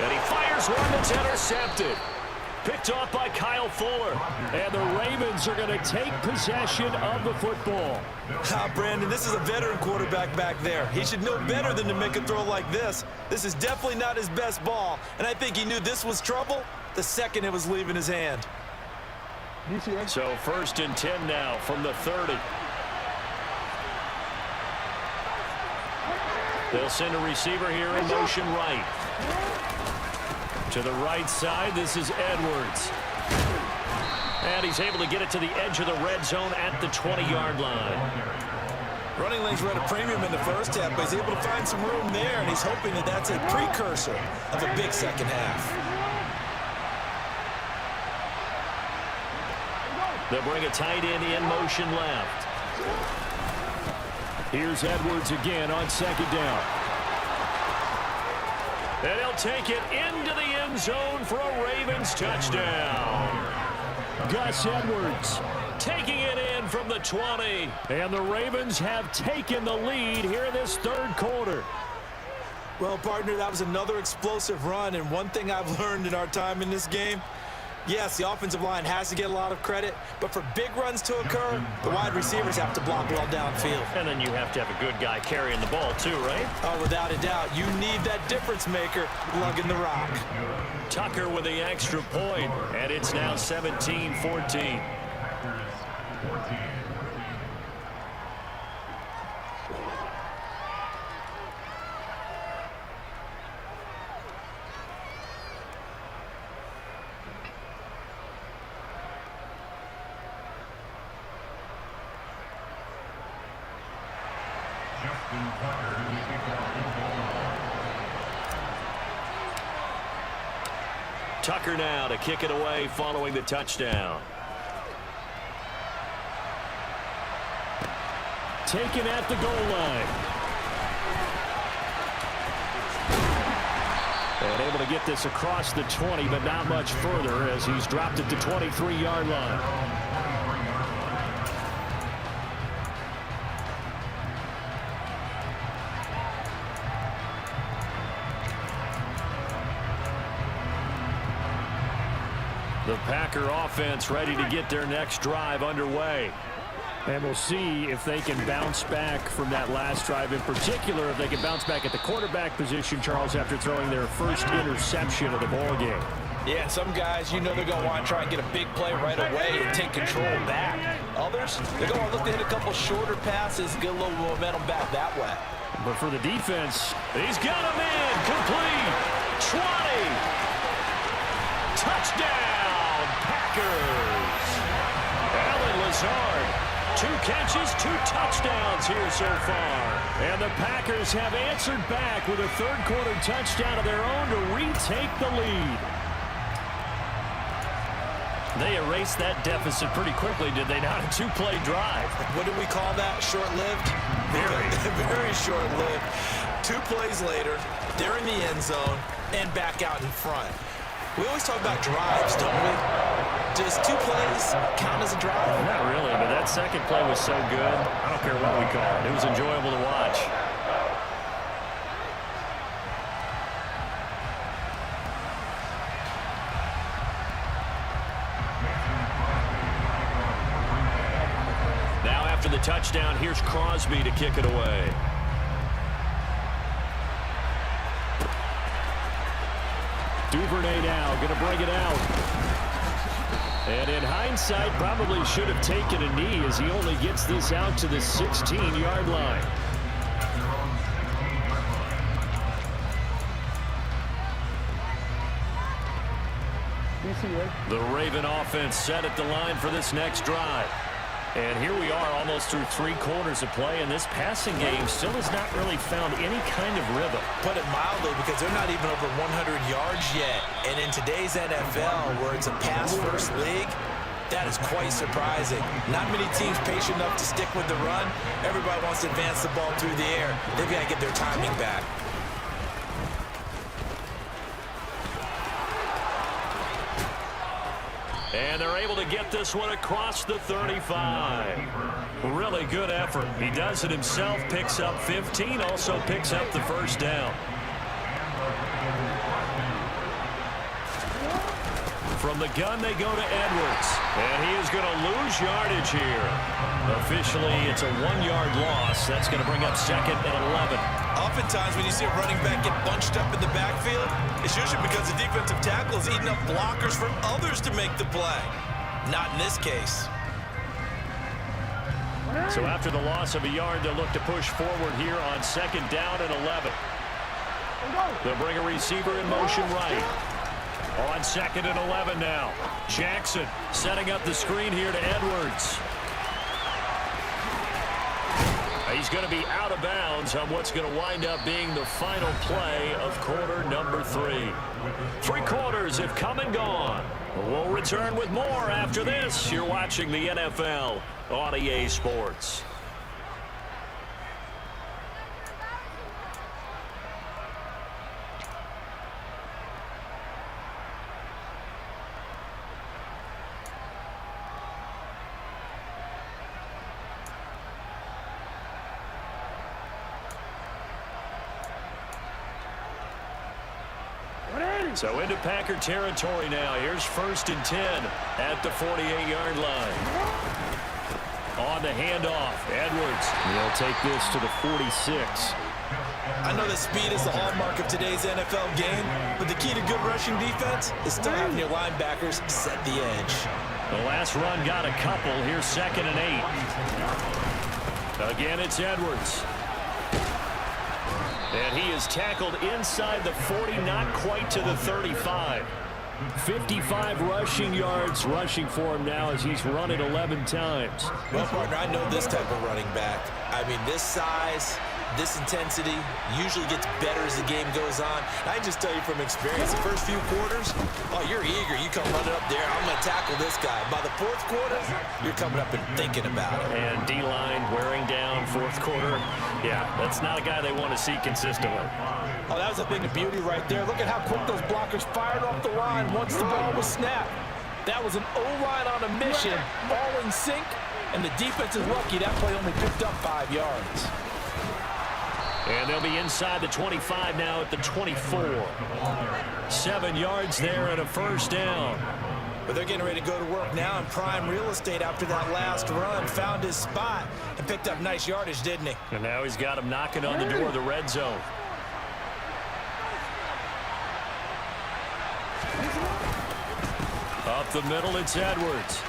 And he fires one that's intercepted. Picked off by Kyle Fuller. And the Ravens are going to take possession of the football. Brandon, this is a veteran quarterback back there. He should know better than to make a throw like this. This is definitely not his best ball. And I think he knew this was trouble the second it was leaving his hand. So 1st and 10 now from the 30. They'll send a receiver here in motion right. To the right side, this is Edwards. And he's able to get it to the edge of the red zone at the 20-yard line. Running lanes were at a premium in the first half, but he's able to find some room there, and he's hoping that that's a precursor of a big second half. They'll bring a tight end in motion left. Here's Edwards again on second down. And he'll take it into the end zone for a Ravens touchdown. Gus Edwards taking it in from the 20. And the Ravens have taken the lead here in this third quarter. Well, partner, that was another explosive run, and one thing I've learned in our time in this game, yes, the offensive line has to get a lot of credit, but for big runs to occur, the wide receivers have to block well downfield. And then you have to have a good guy carrying the ball too, right? Oh, without a doubt. You need that difference maker lugging the rock. Tucker with the extra point, and it's now 17-14. Tucker now to kick it away following the touchdown. Taken at the goal line. And able to get this across the 20, but not much further as he's dropped at the 23-yard line. The Packer offense ready to get their next drive underway. And we'll see if they can bounce back from that last drive. In particular, if they can bounce back at the quarterback position, Charles, after throwing their first interception of the ballgame. Yeah, some guys, you know they're going to want to try and get a big play right away and take control back. Others, they're going to look to hit a couple shorter passes, get a little momentum back that way. But for the defense, he's got him in. Complete. 20. Touchdown, Packers. Alan Lazard, 2 catches, 2 touchdowns here so far. And the Packers have answered back with a third-quarter touchdown of their own to retake the lead. They erased that deficit pretty quickly, did they not? A 2-play drive. What did we call that? Short-lived? Very short-lived. 2 plays later, they're in the end zone and back out in front. We always talk about drives, don't we? Does 2 plays count as a drive? Not really, but that second play was so good. I don't care what we call it. It was enjoyable to watch. Now after the touchdown, here's Crosby to kick it away. Duvernay now going to bring it out. And in hindsight, probably should have taken a knee as he only gets this out to the 16-yard line. The Raven offense set at the line for this next drive. And here we are almost through 3 quarters of play, and this passing game still has not really found any kind of rhythm. Put it mildly, because they're not even over 100 yards yet. And in today's NFL, where it's a pass-first league, that is quite surprising. Not many teams patient enough to stick with the run. Everybody wants to advance the ball through the air. They've got to get their timing back. And they're able to get this one across the 35. Really good effort. He does it himself, picks up 15, also picks up the first down. From the gun, they go to Edwards. And he is going to lose yardage here. Officially, it's a 1-yard loss. That's going to bring up second and 11. Oftentimes, when you see a running back get bunched up in the backfield, it's usually because the defensive tackle is eating up blockers for others to make the play. Not in this case. So after the loss of a yard, they'll look to push forward here on second down and 11. They'll bring a receiver in motion right. On second and 11 now. Jackson setting up the screen here to Edwards. He's going to be out of bounds on what's going to wind up being the final play of quarter number 3. 3 quarters have come and gone. We'll return with more after this. You're watching the NFL on EA Sports. So into Packer territory now. Here's 1st and 10 at the 48-yard line. On the handoff, Edwards. He'll take this to the 46. I know that speed is the hallmark of today's NFL game, but the key to good rushing defense is still having your linebackers set the edge. The last run got a couple. Here's 2nd and 8. Again, it's Edwards. And he is tackled inside the 40, not quite to the 35. 55 rushing yards rushing for him now as he's run it 11 times. Well, partner, I know this type of running back. I mean, this size, this intensity usually gets better as the game goes on. I can just tell you from experience, the first few quarters, oh, you're eager. You come running up there, I'm going to tackle this guy. By the 4th quarter, you're coming up and thinking about it. And D-line wearing down 4th quarter. Yeah, that's not a guy they want to see consistently. Oh, that was a thing of beauty right there. Look at how quick those blockers fired off the line once the ball was snapped. That was an O-line on a mission, all in sync, and the defense is lucky that play only picked up 5 yards. And they'll be inside the 25 now at the 24. 7 yards there and a 1st down. But they're getting ready to go to work now in prime real estate after that last run. Found his spot and picked up nice yardage, didn't he? And now he's got him knocking on the door of the red zone. Up the middle, it's Edwards.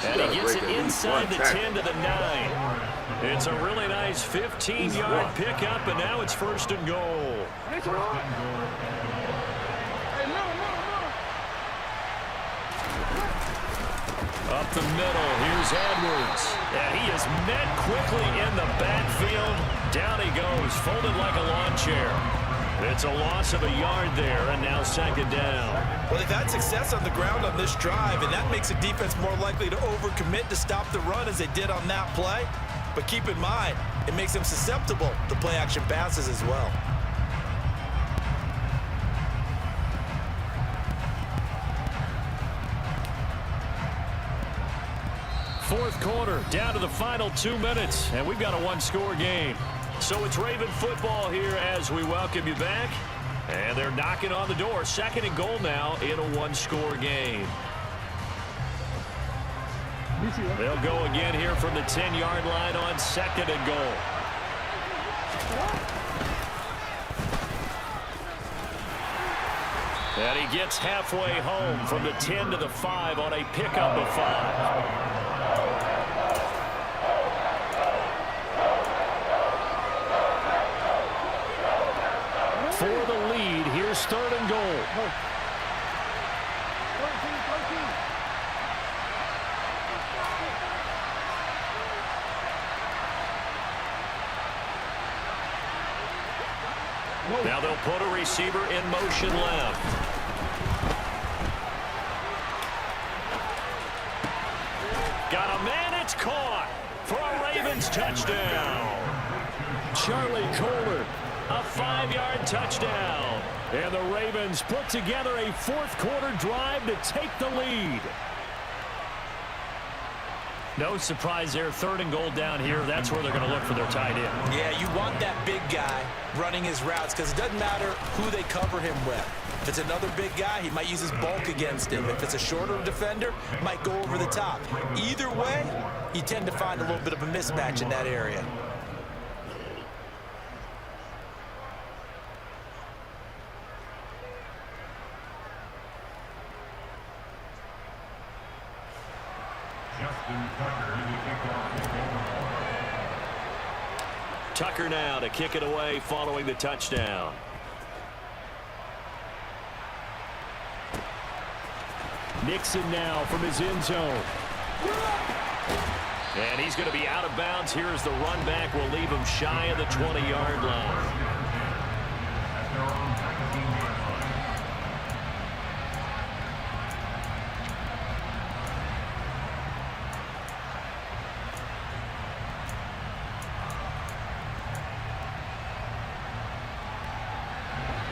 And he gets it inside the 10 to the 9. It's a really nice 15-yard pickup, and now it's 1st and goal. Up the middle, here's Edwards. And he is met quickly in the backfield. Down he goes, folded like a lawn chair. It's a loss of a yard there, and now 2nd down. Well, they've had success on the ground on this drive, and that makes a defense more likely to overcommit to stop the run as they did on that play. But keep in mind, it makes them susceptible to play-action passes as well. Fourth quarter, down to the final 2 minutes, and we've got a one-score game. So it's Raven football here as we welcome you back. And they're knocking on the door. 2nd and goal now in a one-score game. They'll go again here from the 10-yard line on 2nd and goal. And he gets halfway home from the 10 to the 5 on a pickup of 5. For the lead, here's 3rd and goal. Now they'll put a receiver in motion left. Got a man, it's caught for a Ravens touchdown. Charlie Kohler, a 5-yard touchdown. And the Ravens put together a 4th quarter drive to take the lead. No surprise there, 3rd and goal down here. That's where they're going to look for their tight end. Yeah, you want that big guy running his routes because it doesn't matter who they cover him with. If it's another big guy, he might use his bulk against him. If it's a shorter defender, might go over the top. Either way, you tend to find a little bit of a mismatch in that area. Tucker now to kick it away following the touchdown. Nixon now from his end zone. And he's going to be out of bounds here as the run back will leave him shy of the 20-yard line.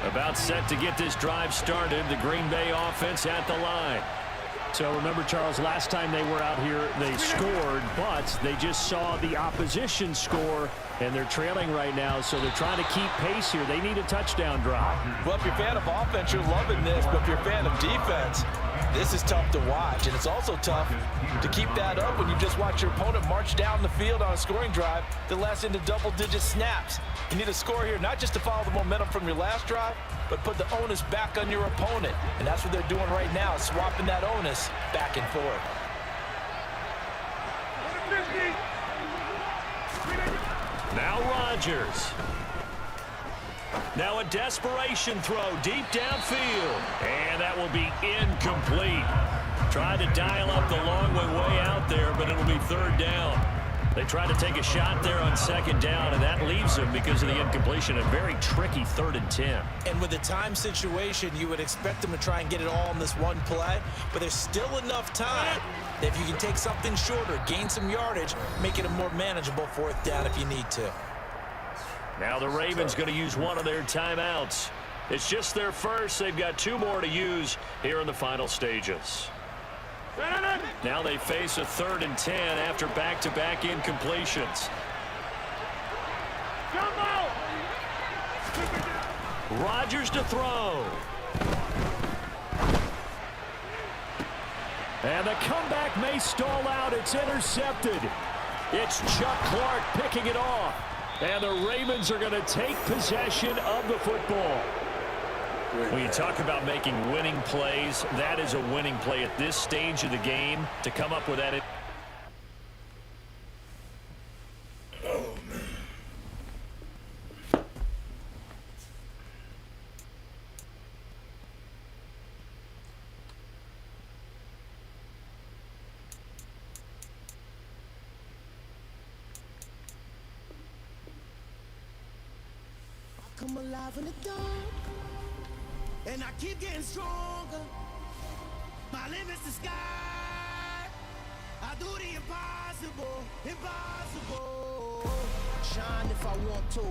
About set to get this drive started. The Green Bay offense at the line. So remember, Charles, last time they were out here, they scored, but they just saw the opposition score, and they're trailing right now, so they're trying to keep pace here. They need a touchdown drive. Well, if you're a fan of offense, you're loving this, but if you're a fan of defense, this is tough to watch, and it's also tough to keep that up when you just watch your opponent march down the field on a scoring drive that lasts into double-digit snaps. You need a score here, not just to follow the momentum from your last drive, but put the onus back on your opponent. And that's what they're doing right now, swapping that onus back and forth. Now Rodgers. Now a desperation throw deep downfield. And that will be incomplete. Tried to dial up the long way out there, but it'll be third down. They try to take a shot there on second down, and that leaves them, because of the incompletion, a very tricky 3rd and 10. And with the time situation, you would expect them to try and get it all in this one play, but there's still enough time that if you can take something shorter, gain some yardage, make it a more manageable 4th down if you need to. Now the Ravens going to use one of their timeouts. It's just their first. They've got 2 more to use here in the final stages. Now they face a 3rd and 10 after back-to-back incompletions. Rodgers to throw. And the comeback may stall out. It's intercepted. It's Chuck Clark picking it off. And the Ravens are going to take possession of the football. When you talk about making winning plays, that is a winning play at this stage of the game. To come up with that. Oh, man. Come alive in the dark, and I keep getting stronger. My limit's the sky. I do the impossible, impossible. Shine if I want to,